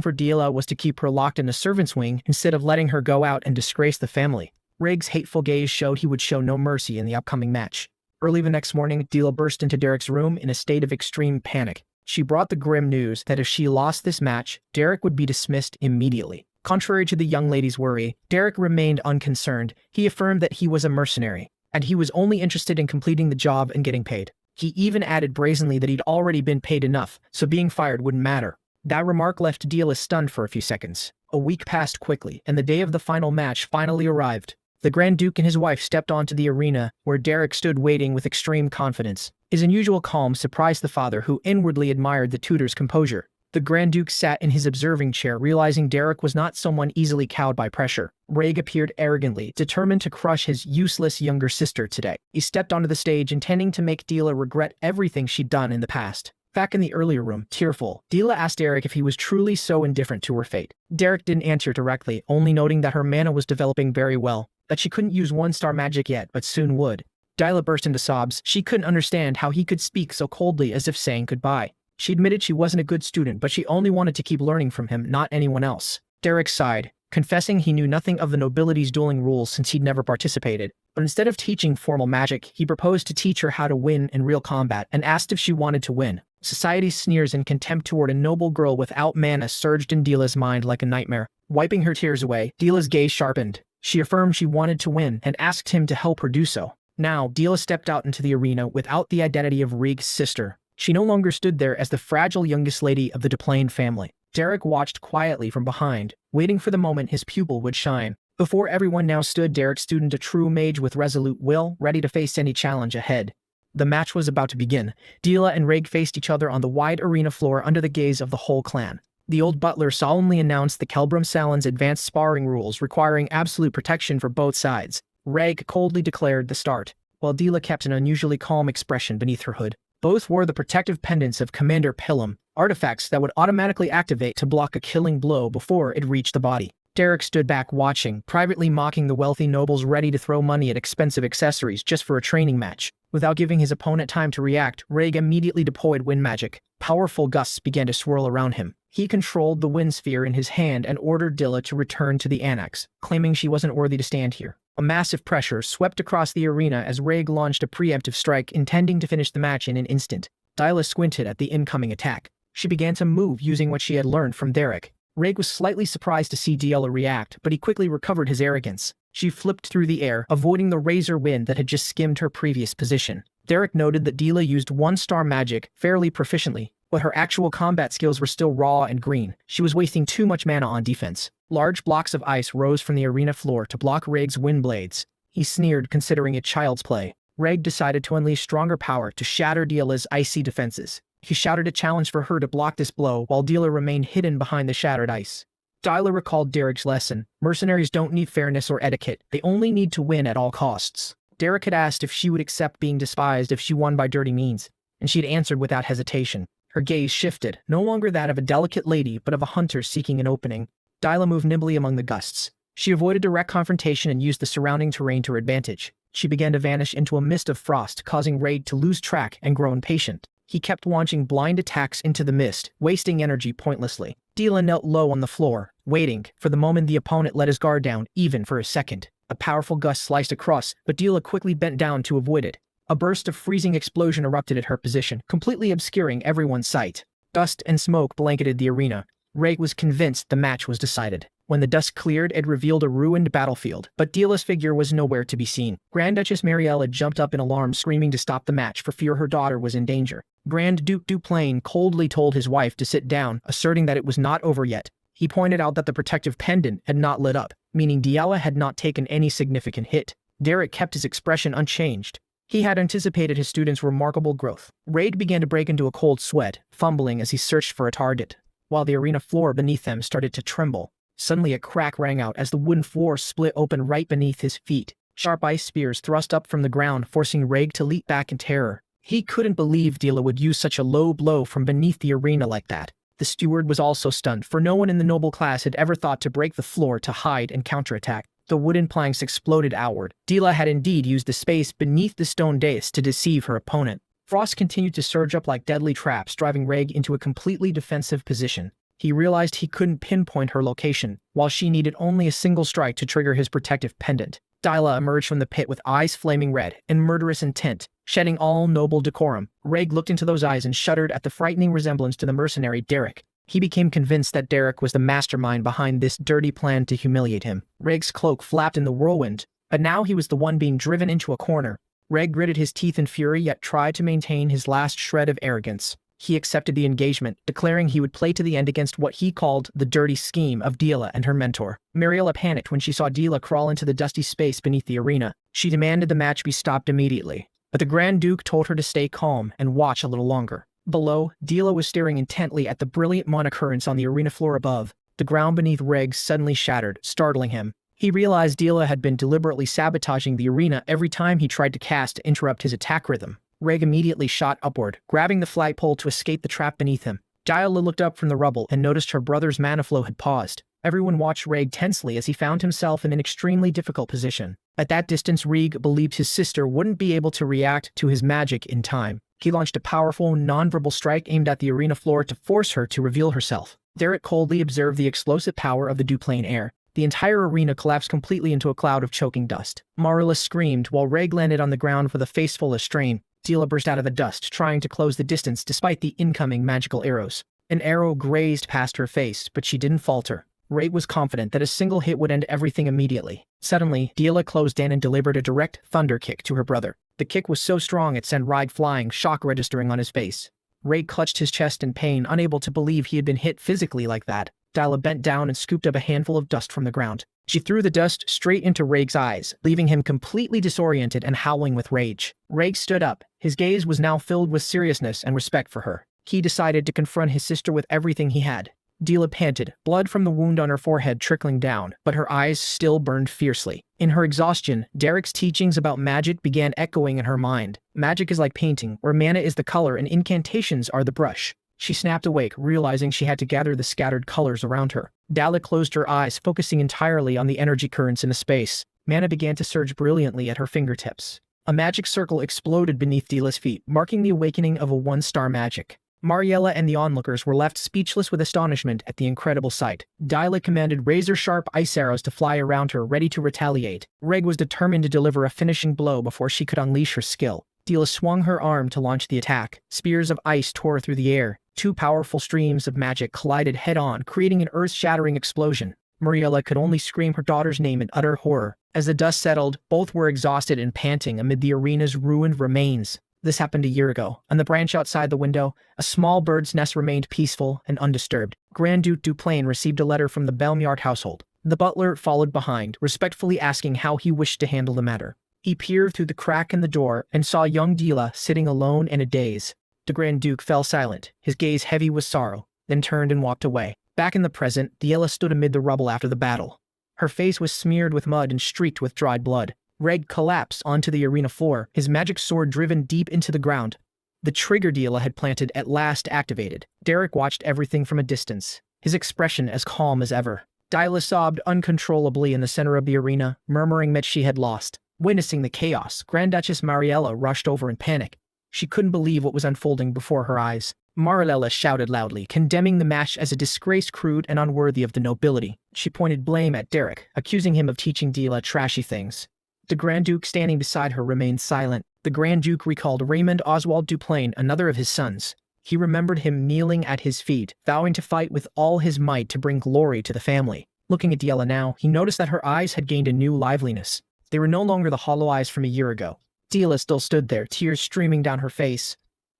for Dila was to keep her locked in a servant's wing instead of letting her go out and disgrace the family. Reg's hateful gaze showed he would show no mercy in the upcoming match. Early the next morning, Dila burst into Derek's room in a state of extreme panic. She brought the grim news that if she lost this match, Derek would be dismissed immediately. Contrary to the young lady's worry, Derek remained unconcerned. He affirmed that he was a mercenary, and he was only interested in completing the job and getting paid. He even added brazenly that he'd already been paid enough, so being fired wouldn't matter. That remark left Dila stunned for a few seconds. A week passed quickly, and the day of the final match finally arrived. The Grand Duke and his wife stepped onto the arena, where Derek stood waiting with extreme confidence. His unusual calm surprised the father, who inwardly admired the tutor's composure. The Grand Duke sat in his observing chair, realizing Derek was not someone easily cowed by pressure. Reg appeared arrogantly, determined to crush his useless younger sister today. He stepped onto the stage, intending to make Dila regret everything she'd done in the past. Back in the earlier room, tearful, Dila asked Derek if he was truly so indifferent to her fate. Derek didn't answer directly, only noting that her mana was developing very well, that she couldn't use one-star magic yet, but soon would. Dila burst into sobs. She couldn't understand how he could speak so coldly, as if saying goodbye. She admitted she wasn't a good student, but she only wanted to keep learning from him, not anyone else. Derek sighed, confessing he knew nothing of the nobility's dueling rules since he'd never participated. But instead of teaching formal magic, he proposed to teach her how to win in real combat and asked if she wanted to win. Society's sneers and contempt toward a noble girl without mana surged in Dila's mind like a nightmare. Wiping her tears away, Dila's gaze sharpened. She affirmed she wanted to win and asked him to help her do so. Now, Dila stepped out into the arena without the identity of Reg's sister. She no longer stood there as the fragile youngest lady of the Duplain family. Derek watched quietly from behind, waiting for the moment his pupil would shine. Before everyone now stood Derek student, a true mage with resolute will, ready to face any challenge ahead. The match was about to begin. Dila and Reg faced each other on the wide arena floor under the gaze of the whole clan. The old butler solemnly announced the Kelbrum Salon's advanced sparring rules requiring absolute protection for both sides. Reg coldly declared the start, while Dila kept an unusually calm expression beneath her hood. Both wore the protective pendants of Commander Pilum, artifacts that would automatically activate to block a killing blow before it reached the body. Derek stood back watching, privately mocking the wealthy nobles ready to throw money at expensive accessories just for a training match. Without giving his opponent time to react, Reg immediately deployed wind magic. Powerful gusts began to swirl around him. He controlled the wind sphere in his hand and ordered Dila to return to the annex, claiming she wasn't worthy to stand here. A massive pressure swept across the arena as Reg launched a preemptive strike, intending to finish the match in an instant. Dila squinted at the incoming attack. She began to move using what she had learned from Derek. Reg was slightly surprised to see Dila react, but he quickly recovered his arrogance. She flipped through the air, avoiding the razor wind that had just skimmed her previous position. Derek noted that Dila used one-star magic fairly proficiently, But her actual combat skills were still raw and green. She was wasting too much mana on defense. Large blocks of ice rose from the arena floor to block Reg's wind blades. He sneered, considering it child's play. Reg decided to unleash stronger power to shatter Dila's icy defenses. He shouted a challenge for her to block this blow while Dila remained hidden behind the shattered ice. Dila recalled Derek's lesson. Mercenaries don't need fairness or etiquette. They only need to win at all costs. Derek had asked if she would accept being despised if she won by dirty means, and she had answered without hesitation. Her gaze shifted, no longer that of a delicate lady, but of a hunter seeking an opening. Dila moved nimbly among the gusts. She avoided direct confrontation and used the surrounding terrain to her advantage. She began to vanish into a mist of frost, causing Raid to lose track and grow impatient. He kept launching blind attacks into the mist, wasting energy pointlessly. Dila knelt low on the floor, waiting for the moment the opponent let his guard down, even for a second. A powerful gust sliced across, but Dila quickly bent down to avoid it. A burst of freezing explosion erupted at her position, completely obscuring everyone's sight. Dust and smoke blanketed the arena. Ray was convinced the match was decided. When the dust cleared, it revealed a ruined battlefield, but Dila's figure was nowhere to be seen. Grand Duchess Mariella jumped up in alarm, screaming to stop the match for fear her daughter was in danger. Grand Duke Duplain coldly told his wife to sit down, asserting that it was not over yet. He pointed out that the protective pendant had not lit up, meaning Diala had not taken any significant hit. Derek kept his expression unchanged. He had anticipated his student's remarkable growth. Raid began to break into a cold sweat, fumbling as he searched for a target, while the arena floor beneath them started to tremble. Suddenly a crack rang out as the wooden floor split open right beneath his feet. Sharp ice spears thrust up from the ground, forcing Raid to leap back in terror. He couldn't believe Dila would use such a low blow from beneath the arena like that. The steward was also stunned, for no one in the noble class had ever thought to break the floor to hide and counterattack. The wooden planks exploded outward. Dila had indeed used the space beneath the stone dais to deceive her opponent. Frost continued to surge up like deadly traps, driving Reg into a completely defensive position. He realized he couldn't pinpoint her location, while she needed only a single strike to trigger his protective pendant. Dila emerged from the pit with eyes flaming red and murderous intent, shedding all noble decorum. Reg looked into those eyes and shuddered at the frightening resemblance to the mercenary Derek. He became convinced that Derek was the mastermind behind this dirty plan to humiliate him. Reg's cloak flapped in the whirlwind, but now he was the one being driven into a corner. Reg gritted his teeth in fury, yet tried to maintain his last shred of arrogance. He accepted the engagement, declaring he would play to the end against what he called the dirty scheme of Dila and her mentor. Mariella panicked when she saw Dila crawl into the dusty space beneath the arena. She demanded the match be stopped immediately, but the Grand Duke told her to stay calm and watch a little longer. Below, Dila was staring intently at the brilliant monocurrents on the arena floor above. The ground beneath Reg suddenly shattered, startling him. He realized Dila had been deliberately sabotaging the arena every time he tried to cast to interrupt his attack rhythm. Reg immediately shot upward, grabbing the flagpole to escape the trap beneath him. Dila looked up from the rubble and noticed her brother's mana flow had paused. Everyone watched Reg tensely as he found himself in an extremely difficult position. At that distance, Reg believed his sister wouldn't be able to react to his magic in time. He launched a powerful, non-verbal strike aimed at the arena floor to force her to reveal herself. Derek coldly observed the explosive power of the Duplain air. The entire arena collapsed completely into a cloud of choking dust. Marilla screamed while Reg landed on the ground with a face full of strain. Dila burst out of the dust, trying to close the distance despite the incoming magical arrows. An arrow grazed past her face, but she didn't falter. Reg was confident that a single hit would end everything immediately. Suddenly, Dila closed in and delivered a direct thunder kick to her brother. The kick was so strong it sent Reg flying, shock registering on his face. Reg clutched his chest in pain, unable to believe he had been hit physically like that. Dila bent down and scooped up a handful of dust from the ground. She threw the dust straight into Reg's eyes, leaving him completely disoriented and howling with rage. Reg stood up. His gaze was now filled with seriousness and respect for her. He decided to confront his sister with everything he had. Dila panted, blood from the wound on her forehead trickling down, but her eyes still burned fiercely. In her exhaustion, Derek's teachings about magic began echoing in her mind. Magic is like painting, where mana is the color and incantations are the brush. She snapped awake, realizing she had to gather the scattered colors around her. Dala closed her eyes, focusing entirely on the energy currents in the space. Mana began to surge brilliantly at her fingertips. A magic circle exploded beneath Dila's feet, marking the awakening of a one-star magic. Mariella and the onlookers were left speechless with astonishment at the incredible sight. Dila commanded razor-sharp ice arrows to fly around her, ready to retaliate. Reg was determined to deliver a finishing blow before she could unleash her skill. Dila swung her arm to launch the attack. Spears of ice tore through the air. Two powerful streams of magic collided head-on, creating an earth-shattering explosion. Mariella could only scream her daughter's name in utter horror. As the dust settled, both were exhausted and panting amid the arena's ruined remains. This happened a year ago. On the branch outside the window, a small bird's nest remained peaceful and undisturbed. Grand Duke Duplain received a letter from the Belmiard household. The butler followed behind, respectfully asking how he wished to handle the matter. He peered through the crack in the door and saw young Dila sitting alone in a daze. The Grand Duke fell silent, his gaze heavy with sorrow, then turned and walked away. Back in the present, Dila stood amid the rubble after the battle. Her face was smeared with mud and streaked with dried blood. Reg collapsed onto the arena floor, his magic sword driven deep into the ground. The trigger Dila had planted at last activated. Derek watched everything from a distance, his expression as calm as ever. Dila sobbed uncontrollably in the center of the arena, murmuring that she had lost. Witnessing the chaos, Grand Duchess Mariella rushed over in panic. She couldn't believe what was unfolding before her eyes. Mariella shouted loudly, condemning the match as a disgrace crude and unworthy of the nobility. She pointed blame at Derek, accusing him of teaching Dila trashy things. The Grand Duke standing beside her remained silent. The Grand Duke recalled Raymond Oswald Duplain, another of his sons. He remembered him kneeling at his feet, vowing to fight with all his might to bring glory to the family. Looking at Dila now, he noticed that her eyes had gained a new liveliness. They were no longer the hollow eyes from a year ago. Dila still stood there, tears streaming down her face.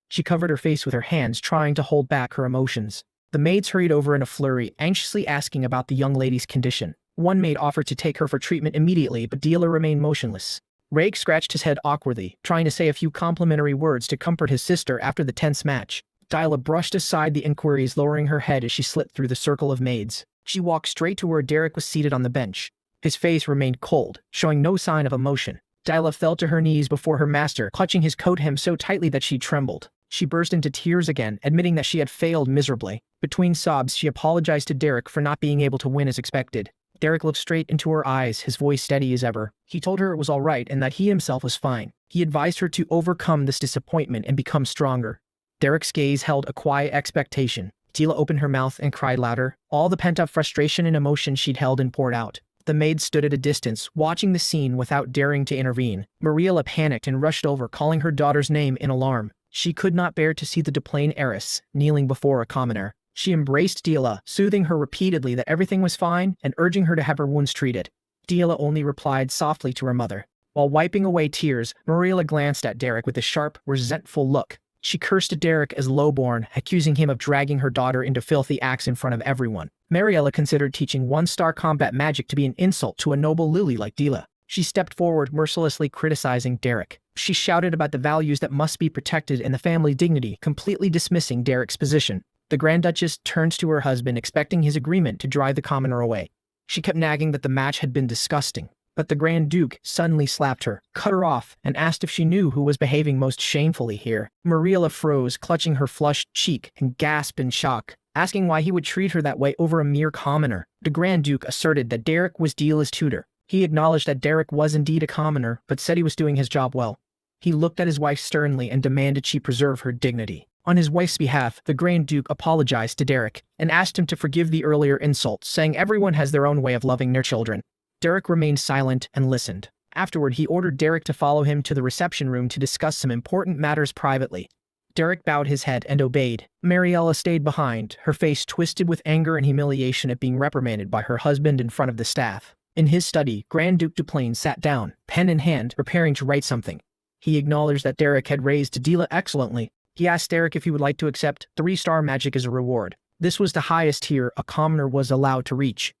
She covered her face with her hands, trying to hold back her emotions. The maids hurried over in a flurry, anxiously asking about the young lady's condition. One maid offered to take her for treatment immediately, but Dila remained motionless. Reg scratched his head awkwardly, trying to say a few complimentary words to comfort his sister after the tense match. Dila brushed aside the inquiries, lowering her head as she slipped through the circle of maids. She walked straight to where Derek was seated on the bench. His face remained cold, showing no sign of emotion. Dila fell to her knees before her master, clutching his coat hem so tightly that she trembled. She burst into tears again, admitting that she had failed miserably. Between sobs, she apologized to Derek for not being able to win as expected. Derek looked straight into her eyes, his voice steady as ever. He told her it was all right and that he himself was fine. He advised her to overcome this disappointment and become stronger. Derek's gaze held a quiet expectation. Dila opened her mouth and cried louder. All the pent-up frustration and emotion she'd held and poured out. The maid stood at a distance, watching the scene without daring to intervene. Mariella panicked and rushed over, calling her daughter's name in alarm. She could not bear to see the Duplain heiress kneeling before a commoner. She embraced Dila, soothing her repeatedly that everything was fine and urging her to have her wounds treated. Dila only replied softly to her mother. While wiping away tears, Mariella glanced at Derek with a sharp, resentful look. She cursed at Derek as lowborn, accusing him of dragging her daughter into filthy acts in front of everyone. Mariella considered teaching one-star combat magic to be an insult to a noble lily like Dila. She stepped forward, mercilessly criticizing Derek. She shouted about the values that must be protected and the family dignity, completely dismissing Derek's position. The Grand Duchess turned to her husband, expecting his agreement to drive the commoner away. She kept nagging that the match had been disgusting. But the Grand Duke suddenly slapped her, cut her off, and asked if she knew who was behaving most shamefully here. Mariella froze, clutching her flushed cheek, and gasped in shock, asking why he would treat her that way over a mere commoner. The Grand Duke asserted that Derek was Dila's tutor. He acknowledged that Derek was indeed a commoner, but said he was doing his job well. He looked at his wife sternly and demanded she preserve her dignity. On his wife's behalf, the Grand Duke apologized to Derek and asked him to forgive the earlier insults, saying everyone has their own way of loving their children. Derek remained silent and listened. Afterward, he ordered Derek to follow him to the reception room to discuss some important matters privately. Derek bowed his head and obeyed. Mariella stayed behind, her face twisted with anger and humiliation at being reprimanded by her husband in front of the staff. In his study, Grand Duke Duplain sat down, pen in hand, preparing to write something. He acknowledged that Derek had raised Dila excellently. He asked Derek if he would like to accept 3-star magic as a reward. This was the highest tier a commoner was allowed to reach.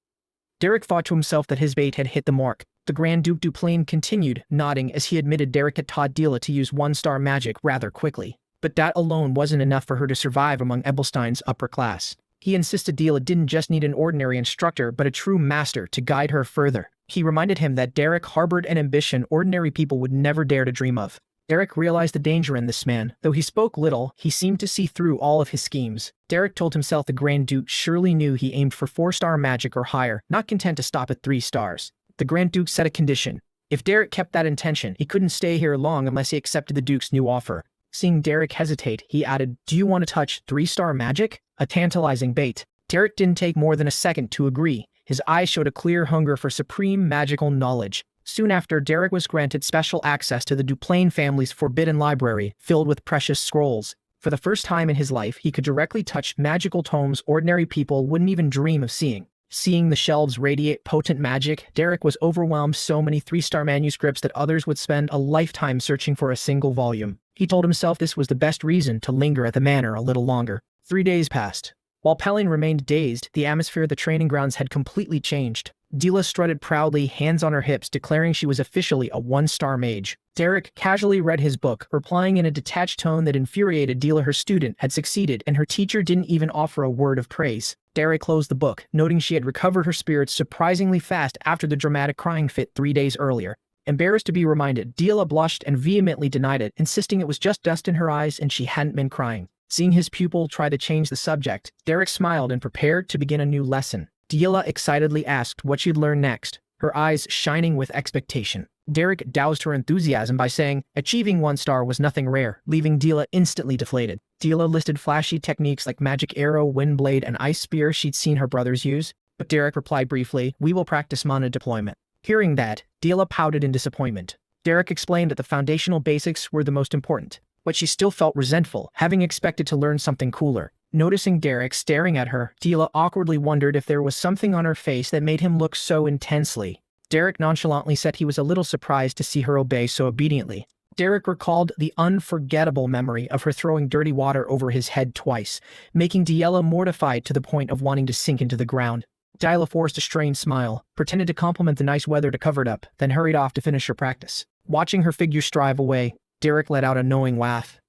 Derek thought to himself that his bait had hit the mark. The Grand Duke Duplain continued, nodding as he admitted Derek had taught Dila to use 1-star magic rather quickly. But that alone wasn't enough for her to survive among Ebelstein's upper class. He insisted Dila didn't just need an ordinary instructor, but a true master to guide her further. He reminded him that Derek harbored an ambition ordinary people would never dare to dream of. Derek realized the danger in this man. Though he spoke little, he seemed to see through all of his schemes. Derek told himself the Grand Duke surely knew he aimed for 4-star magic or higher, not content to stop at 3 stars. The Grand Duke set a condition. If Derek kept that intention, he couldn't stay here long unless he accepted the Duke's new offer. Seeing Derek hesitate, he added, "Do you want to touch 3-star magic?" A tantalizing bait. Derek didn't take more than a second to agree. His eyes showed a clear hunger for supreme magical knowledge. Soon after, Derek was granted special access to the Duplain family's forbidden library, filled with precious scrolls. For the first time in his life, he could directly touch magical tomes ordinary people wouldn't even dream of seeing. Seeing the shelves radiate potent magic, Derek was overwhelmed so many 3-star manuscripts that others would spend a lifetime searching for a single volume. He told himself this was the best reason to linger at the manor a little longer. 3 days passed. While Pelin remained dazed, the atmosphere of the training grounds had completely changed. Dila strutted proudly, hands on her hips, declaring she was officially a 1-star mage. Derek casually read his book, replying in a detached tone that infuriated Dila. Her student had succeeded, and her teacher didn't even offer a word of praise. Derek closed the book, noting she had recovered her spirits surprisingly fast after the dramatic crying fit 3 days earlier. Embarrassed to be reminded, Dila blushed and vehemently denied it, insisting it was just dust in her eyes and she hadn't been crying. Seeing his pupil try to change the subject, Derek smiled and prepared to begin a new lesson. Dila excitedly asked what she'd learn next, her eyes shining with expectation. Derek doused her enthusiasm by saying achieving 1 star was nothing rare, leaving Dila instantly deflated. Dila listed flashy techniques like magic arrow, wind blade, and ice spear she'd seen her brothers use, but Derek replied briefly, "We will practice mana deployment." Hearing that, Dila pouted in disappointment. Derek explained that the foundational basics were the most important, but she still felt resentful, having expected to learn something cooler. Noticing Derek staring at her, Dila awkwardly wondered if there was something on her face that made him look so intensely. Derek nonchalantly said he was a little surprised to see her obey so obediently. Derek recalled the unforgettable memory of her throwing dirty water over his head twice, making Dila mortified to the point of wanting to sink into the ground. Dila forced a strained smile, pretended to compliment the nice weather to cover it up, then hurried off to finish her practice. Watching her figure strive away, Derek let out a knowing laugh.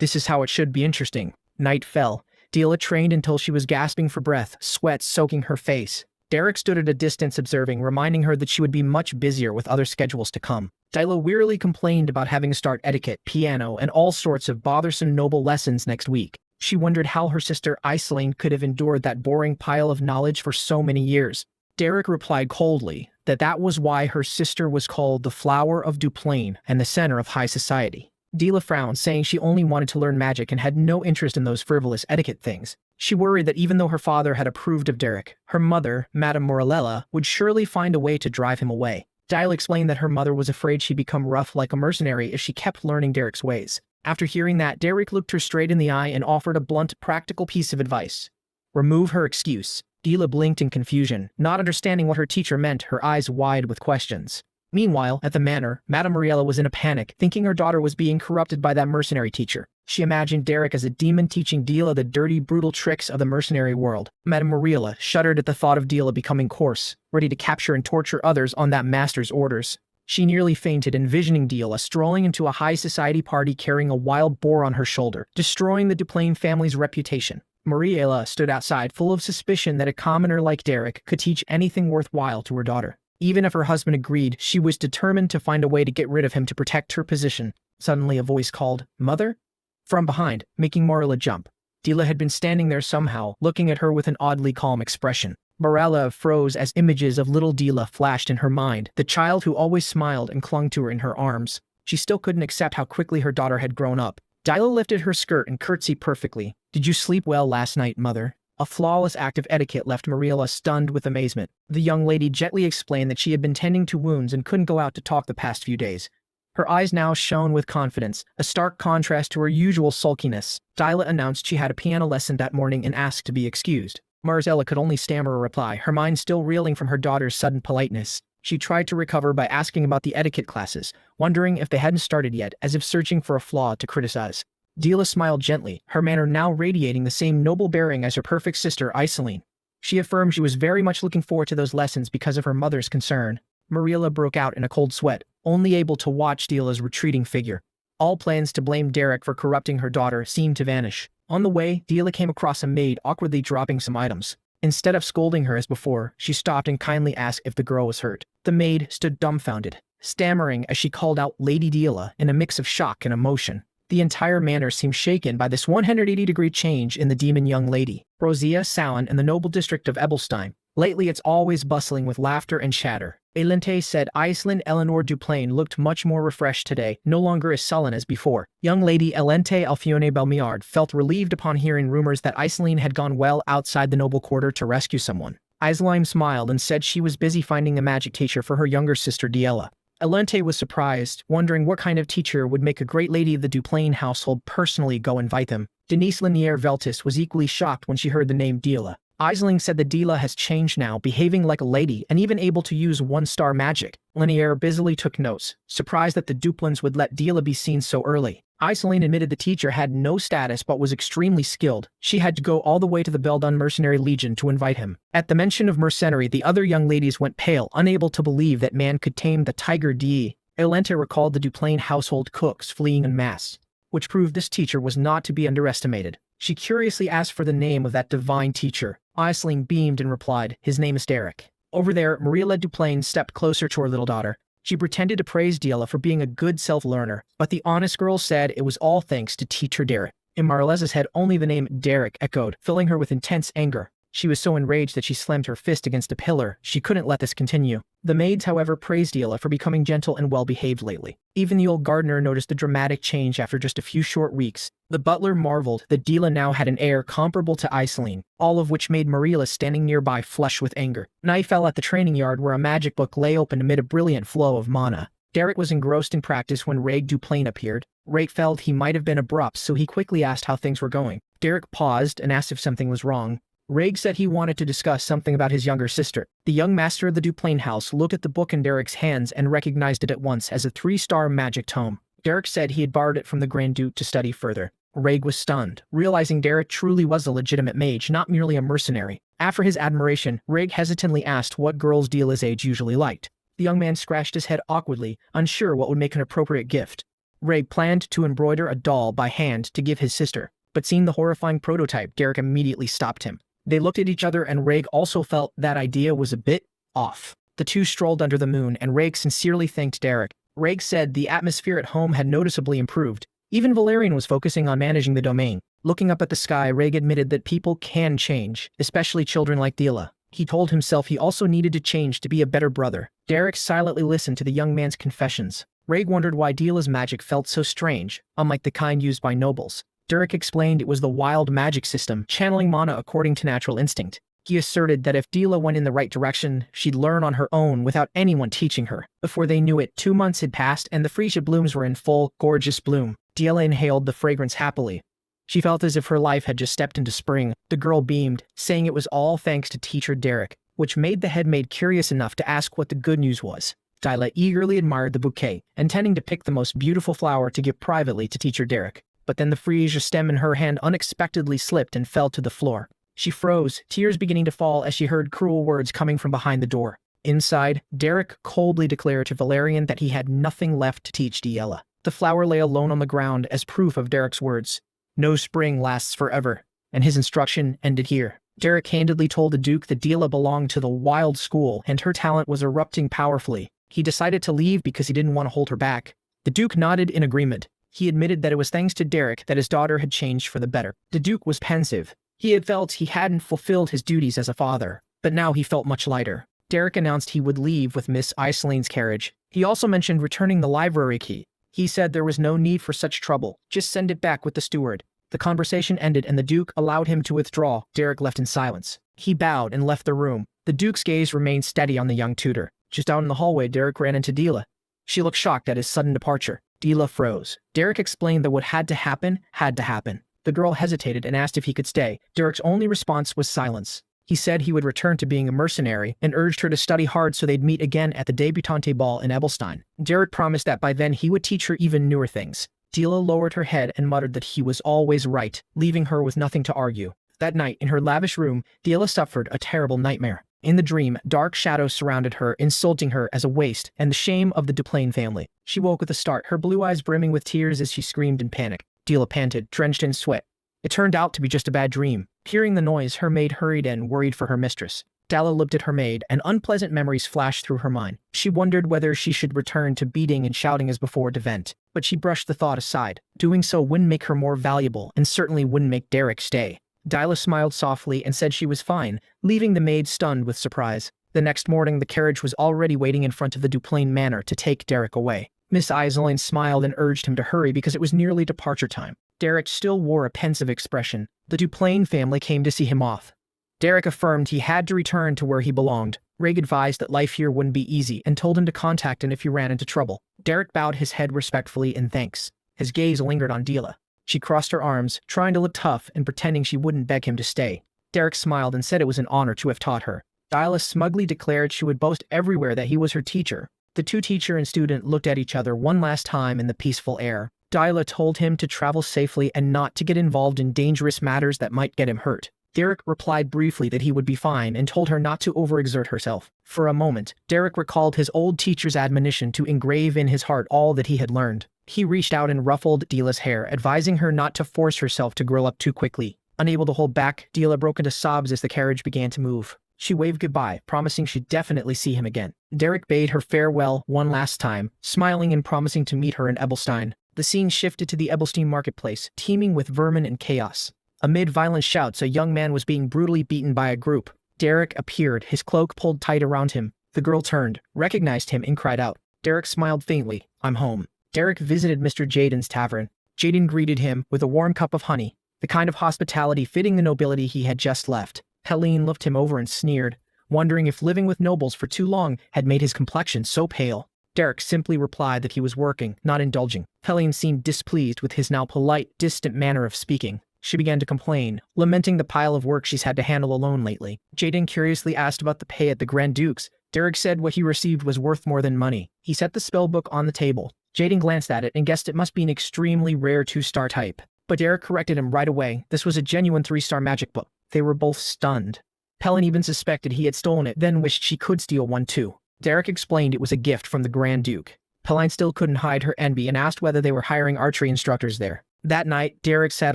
This is how it should be interesting. Night fell. Dila trained until she was gasping for breath, sweat soaking her face. Derek stood at a distance observing, reminding her that she would be much busier with other schedules to come. Dila wearily complained about having to start etiquette, piano, and all sorts of bothersome noble lessons next week. She wondered how her sister Aislinn could have endured that boring pile of knowledge for so many years. Derek replied coldly that was why her sister was called the Flower of Duplain and the center of high society. Dila frowned, saying she only wanted to learn magic and had no interest in those frivolous etiquette things. She worried that even though her father had approved of Derek, her mother, Madame Morellella, would surely find a way to drive him away. Dila explained that her mother was afraid she'd become rough like a mercenary if she kept learning Derek's ways. After hearing that, Derek looked her straight in the eye and offered a blunt, practical piece of advice. Remove her excuse. Dila blinked in confusion, not understanding what her teacher meant, her eyes wide with questions. Meanwhile, at the manor, Madame Muriella was in a panic, thinking her daughter was being corrupted by that mercenary teacher. She imagined Derek as a demon teaching Dila the dirty, brutal tricks of the mercenary world. Madame Muriella shuddered at the thought of Dila becoming coarse, ready to capture and torture others on that master's orders. She nearly fainted, envisioning Dila strolling into a high society party carrying a wild boar on her shoulder, destroying the Duplain family's reputation. Muriella stood outside, full of suspicion that a commoner like Derek could teach anything worthwhile to her daughter. Even if her husband agreed, she was determined to find a way to get rid of him to protect her position. Suddenly a voice called, "Mother?" from behind, making Morella jump. Dila had been standing there somehow, looking at her with an oddly calm expression. Morella froze as images of little Dila flashed in her mind, the child who always smiled and clung to her in her arms. She still couldn't accept how quickly her daughter had grown up. Dila lifted her skirt and curtsied perfectly. "Did you sleep well last night, mother?" A flawless act of etiquette left Muriella stunned with amazement. The young lady gently explained that she had been tending to wounds and couldn't go out to talk the past few days. Her eyes now shone with confidence, a stark contrast to her usual sulkiness. Dila announced she had a piano lesson that morning and asked to be excused. Marcella could only stammer a reply, her mind still reeling from her daughter's sudden politeness. She tried to recover by asking about the etiquette classes, wondering if they hadn't started yet, as if searching for a flaw to criticize. Dila smiled gently, her manner now radiating the same noble bearing as her perfect sister Aislinn. She affirmed she was very much looking forward to those lessons because of her mother's concern. Muriella broke out in a cold sweat, only able to watch Dila's retreating figure. All plans to blame Derek for corrupting her daughter seemed to vanish. On the way, Dila came across a maid awkwardly dropping some items. Instead of scolding her as before, she stopped and kindly asked if the girl was hurt. The maid stood dumbfounded, stammering as she called out Lady Dila in a mix of shock and emotion. The entire manor seemed shaken by this 180-degree change in the demon young lady. Rosia Sowen in the noble district of Ebelstein. Lately it's always bustling with laughter and chatter. Elente said Aislinn Eleanor Duplain looked much more refreshed today, no longer as sullen as before. Young lady Elente Alfione Belmiard felt relieved upon hearing rumors that Aislinn had gone well outside the noble quarter to rescue someone. Aislinn smiled and said she was busy finding a magic teacher for her younger sister Diela. Elente was surprised, wondering what kind of teacher would make a great lady of the Duplain household personally go invite them. Denise Lanier Veltis was equally shocked when she heard the name Dila. Aislinn said that Dila has changed now, behaving like a lady and even able to use one-star magic. Lanier busily took notes, surprised that the Duplins would let Dila be seen so early. Iceline admitted the teacher had no status but was extremely skilled. She had to go all the way to the Beldun Mercenary Legion to invite him. At the mention of mercenary, the other young ladies went pale, unable to believe that man could tame the tiger de. Elenta recalled the Duplain household cooks fleeing en masse, which proved this teacher was not to be underestimated. She curiously asked for the name of that divine teacher. Iceline beamed and replied, "His name is Derek." Over there, Maria Duplain stepped closer to her little daughter. She pretended to praise Diela for being a good self-learner, but the honest girl said it was all thanks to teacher Derek. In Marileza's head, only the name Derek echoed, filling her with intense anger. She was so enraged that she slammed her fist against a pillar. She couldn't let this continue. The maids, however, praised Diela for becoming gentle and well-behaved lately. Even the old gardener noticed the dramatic change after just a few short weeks. The butler marveled that Diela now had an air comparable to Iceline, all of which made Mariela standing nearby flush with anger. Night fell at the training yard where a magic book lay open amid a brilliant flow of mana. Derek was engrossed in practice when Reg Duplain appeared. Reg felt he might have been abrupt, so he quickly asked how things were going. Derek paused and asked if something was wrong. Reg said he wanted to discuss something about his younger sister. The young master of the Duplain house looked at the book in Derek's hands and recognized it at once as a 3-star magic tome. Derek said he had borrowed it from the Grand Duke to study further. Reg was stunned, realizing Derek truly was a legitimate mage, not merely a mercenary. After his admiration, Reg hesitantly asked what girls Diela's age usually liked. The young man scratched his head awkwardly, unsure what would make an appropriate gift. Reg planned to embroider a doll by hand to give his sister, but seeing the horrifying prototype, Derek immediately stopped him. They looked at each other, and Reg also felt that idea was a bit off. The two strolled under the moon, and Reg sincerely thanked Derek. Reg said the atmosphere at home had noticeably improved. Even Valerian was focusing on managing the domain. Looking up at the sky, Reg admitted that people can change, especially children like Diela. He told himself he also needed to change to be a better brother. Derek silently listened to the young man's confessions. Reg wondered why Diela's magic felt so strange, unlike the kind used by nobles. Derek explained it was the wild magic system, channeling mana according to natural instinct. He asserted that if Diela went in the right direction, she'd learn on her own without anyone teaching her. Before they knew it, 2 months had passed and the freesia blooms were in full, gorgeous bloom. Diela inhaled the fragrance happily. She felt as if her life had just stepped into spring. The girl beamed, saying it was all thanks to teacher Derek, which made the headmaid curious enough to ask what the good news was. Diela eagerly admired the bouquet, intending to pick the most beautiful flower to give privately to teacher Derek. But then the freesia stem in her hand unexpectedly slipped and fell to the floor. She froze, tears beginning to fall as she heard cruel words coming from behind the door. Inside, Derek coldly declared to Valerian that he had nothing left to teach Diela. The flower lay alone on the ground as proof of Derek's words. No spring lasts forever, and his instruction ended here. Derek candidly told the Duke that Diela belonged to the wild school and her talent was erupting powerfully. He decided to leave because he didn't want to hold her back. The Duke nodded in agreement. He admitted that it was thanks to Derek that his daughter had changed for the better. The Duke was pensive. He had felt he hadn't fulfilled his duties as a father, but now he felt much lighter. Derek announced he would leave with Miss Iceline's carriage. He also mentioned returning the library key. He said there was no need for such trouble. Just send it back with the steward. The conversation ended and the Duke allowed him to withdraw. Derek left in silence. He bowed and left the room. The Duke's gaze remained steady on the young tutor. Just out in the hallway, Derek ran into Diela. She looked shocked at his sudden departure. Diela froze. Derek explained that what had to happen, had to happen. The girl hesitated and asked if he could stay. Derek's only response was silence. He said he would return to being a mercenary and urged her to study hard so they'd meet again at the debutante ball in Ebelstein. Derek promised that by then he would teach her even newer things. Diela lowered her head and muttered that he was always right, leaving her with nothing to argue. That night, in her lavish room, Diela suffered a terrible nightmare. In the dream, dark shadows surrounded her, insulting her as a waste and the shame of the Duplain family. She woke with a start, her blue eyes brimming with tears as she screamed in panic. Diela panted, drenched in sweat. It turned out to be just a bad dream. Hearing the noise, her maid hurried in, worried for her mistress. Diela looked at her maid, and unpleasant memories flashed through her mind. She wondered whether she should return to beating and shouting as before to vent, but she brushed the thought aside. Doing so wouldn't make her more valuable, and certainly wouldn't make Derek stay. Diela smiled softly and said she was fine, leaving the maid stunned with surprise. The next morning, the carriage was already waiting in front of the Duplain manor to take Derek away. Miss Iseline smiled and urged him to hurry because it was nearly departure time. Derek still wore a pensive expression. The Duplain family came to see him off. Derek affirmed he had to return to where he belonged. Reg advised that life here wouldn't be easy and told him to contact him if he ran into trouble. Derek bowed his head respectfully in thanks. His gaze lingered on Diela. She crossed her arms, trying to look tough and pretending she wouldn't beg him to stay. Derek smiled and said it was an honor to have taught her. Diela smugly declared she would boast everywhere that he was her teacher. The two teacher and student looked at each other one last time in the peaceful air. Dyla told him to travel safely and not to get involved in dangerous matters that might get him hurt. Derek replied briefly that he would be fine and told her not to overexert herself. For a moment, Derek recalled his old teacher's admonition to engrave in his heart all that he had learned. He reached out and ruffled Dyla's hair, advising her not to force herself to grow up too quickly. Unable to hold back, Dyla broke into sobs as the carriage began to move. She waved goodbye, promising she'd definitely see him again. Derek bade her farewell one last time, smiling and promising to meet her in Ebelstein. The scene shifted to the Ebelstein marketplace, teeming with vermin and chaos. Amid violent shouts, a young man was being brutally beaten by a group. Derek appeared, his cloak pulled tight around him. The girl turned, recognized him, and cried out. Derek smiled faintly. I'm home. Derek visited Mr. Jaden's tavern. Jaden greeted him with a warm cup of honey, the kind of hospitality fitting the nobility he had just left. Helene looked him over and sneered, wondering if living with nobles for too long had made his complexion so pale. Derek simply replied that he was working, not indulging. Helene seemed displeased with his now polite, distant manner of speaking. She began to complain, lamenting the pile of work she's had to handle alone lately. Jaden curiously asked about the pay at the Grand Duke's. Derek said what he received was worth more than money. He set the spellbook on the table. Jaden glanced at it and guessed it must be an extremely rare 2-star type. But Derek corrected him right away. This was a genuine 3-star magic book. They were both stunned. Helen even suspected he had stolen it, then wished she could steal one too. Derek explained it was a gift from the Grand Duke. Helene still couldn't hide her envy and asked whether they were hiring archery instructors there. That night, Derek sat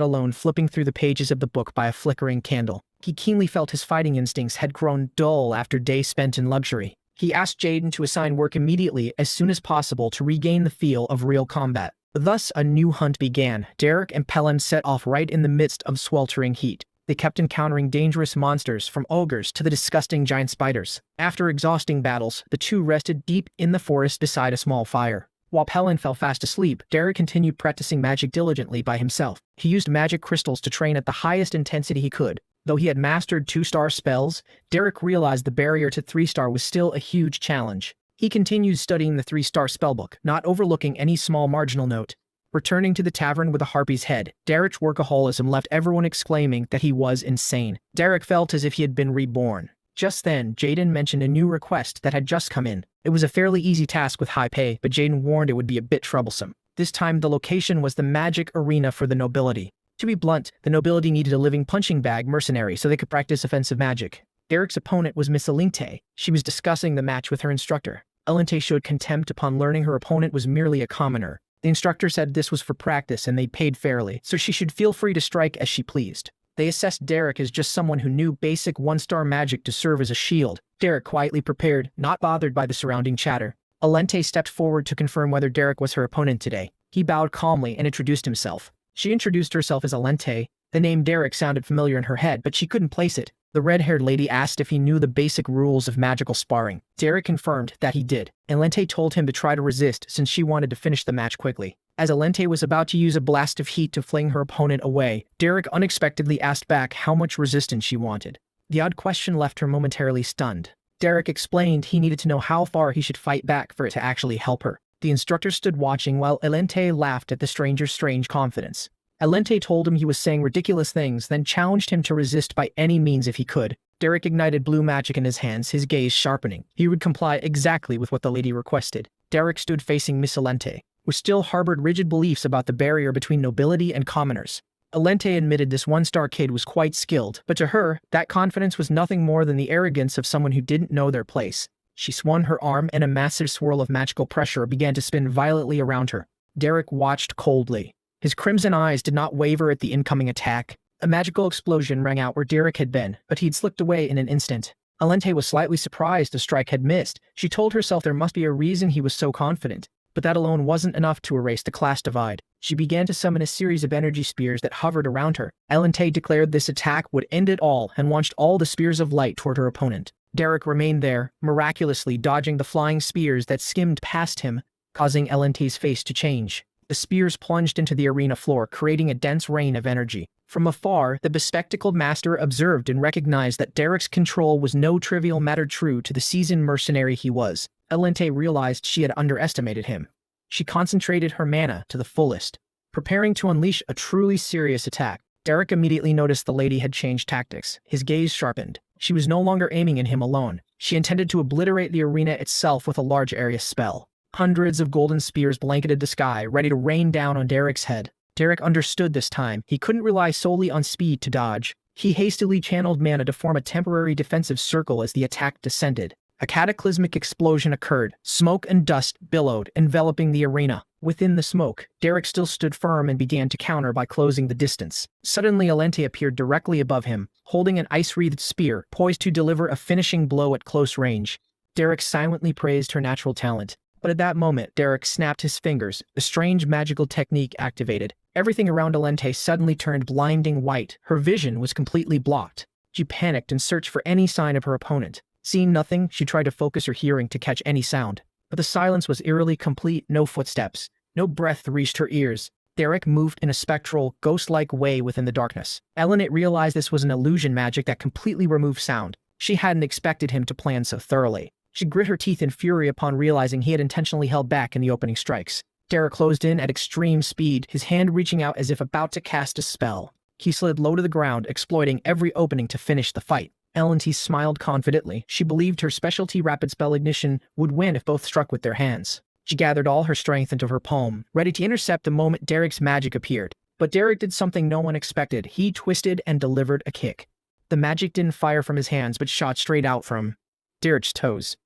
alone flipping through the pages of the book by a flickering candle. He keenly felt his fighting instincts had grown dull after days spent in luxury. He asked Jaden to assign work immediately as soon as possible to regain the feel of real combat. Thus, a new hunt began. Derek and Pelin set off right in the midst of sweltering heat. They kept encountering dangerous monsters, from ogres to the disgusting giant spiders. After exhausting battles, the two rested deep in the forest beside a small fire. While Pelin fell fast asleep, Derek continued practicing magic diligently by himself. He used magic crystals to train at the highest intensity he could. Though he had mastered 2-star spells, Derek realized the barrier to 3-star was still a huge challenge. He continued studying the 3-star spellbook, not overlooking any small marginal note. Returning to the tavern with a harpy's head, Derek's workaholism left everyone exclaiming that he was insane. Derek felt as if he had been reborn. Just then, Jaden mentioned a new request that had just come in. It was a fairly easy task with high pay, but Jaden warned it would be a bit troublesome. This time, the location was the magic arena for the nobility. To be blunt, the nobility needed a living punching bag mercenary so they could practice offensive magic. Derek's opponent was Miss Alinte. She was discussing the match with her instructor. Alinte showed contempt upon learning her opponent was merely a commoner. The instructor said this was for practice and they paid fairly, so she should feel free to strike as she pleased. They assessed Derek as just someone who knew basic 1-star magic to serve as a shield. Derek quietly prepared, not bothered by the surrounding chatter. Alente stepped forward to confirm whether Derek was her opponent today. He bowed calmly and introduced himself. She introduced herself as Alente. The name Derek sounded familiar in her head, but she couldn't place it. The red-haired lady asked if he knew the basic rules of magical sparring. Derek confirmed that he did. Alente told him to try to resist since she wanted to finish the match quickly. As Alente was about to use a blast of heat to fling her opponent away, Derek unexpectedly asked back how much resistance she wanted. The odd question left her momentarily stunned. Derek explained he needed to know how far he should fight back for it to actually help her. The instructor stood watching while Alente laughed at the stranger's strange confidence. Alente told him he was saying ridiculous things, then challenged him to resist by any means if he could. Derek ignited blue magic in his hands, his gaze sharpening. He would comply exactly with what the lady requested. Derek stood facing Miss Alente, who still harbored rigid beliefs about the barrier between nobility and commoners. Alente admitted this 1-star kid was quite skilled, but to her, that confidence was nothing more than the arrogance of someone who didn't know their place. She swung her arm and a massive swirl of magical pressure began to spin violently around her. Derek watched coldly. His crimson eyes did not waver at the incoming attack. A magical explosion rang out where Derek had been, but he'd slipped away in an instant. Alente was slightly surprised the strike had missed. She told herself there must be a reason he was so confident. But that alone wasn't enough to erase the class divide. She began to summon a series of energy spears that hovered around her. Alente declared this attack would end it all and launched all the spears of light toward her opponent. Derek remained there, miraculously dodging the flying spears that skimmed past him, causing Alente's face to change. The spears plunged into the arena floor, creating a dense rain of energy. From afar, the bespectacled master observed and recognized that Derek's control was no trivial matter, true to the seasoned mercenary he was. Alente realized she had underestimated him. She concentrated her mana to the fullest, preparing to unleash a truly serious attack. Derek immediately noticed the lady had changed tactics. His gaze sharpened. She was no longer aiming at him alone. She intended to obliterate the arena itself with a large area spell. Hundreds of golden spears blanketed the sky, ready to rain down on Derek's head. Derek understood this time. He couldn't rely solely on speed to dodge. He hastily channeled mana to form a temporary defensive circle as the attack descended. A cataclysmic explosion occurred. Smoke and dust billowed, enveloping the arena. Within the smoke, Derek still stood firm and began to counter by closing the distance. Suddenly, Alente appeared directly above him, holding an ice-wreathed spear, poised to deliver a finishing blow at close range. Derek silently praised her natural talent. But at that moment, Derek snapped his fingers. A strange magical technique activated. Everything around Alente suddenly turned blinding white. Her vision was completely blocked. She panicked and searched for any sign of her opponent. Seeing nothing, she tried to focus her hearing to catch any sound. But the silence was eerily complete. No footsteps. No breath reached her ears. Derek moved in a spectral, ghost-like way within the darkness. Elinette realized this was an illusion magic that completely removed sound. She hadn't expected him to plan so thoroughly. She grit her teeth in fury upon realizing he had intentionally held back in the opening strikes. Derek closed in at extreme speed, his hand reaching out as if about to cast a spell. He slid low to the ground, exploiting every opening to finish the fight. Elente smiled confidently. She believed her specialty rapid spell ignition would win if both struck with their hands. She gathered all her strength into her palm, ready to intercept the moment Derek's magic appeared. But Derek did something no one expected. He twisted and delivered a kick. The magic didn't fire from his hands, but shot straight out from Derek's toes.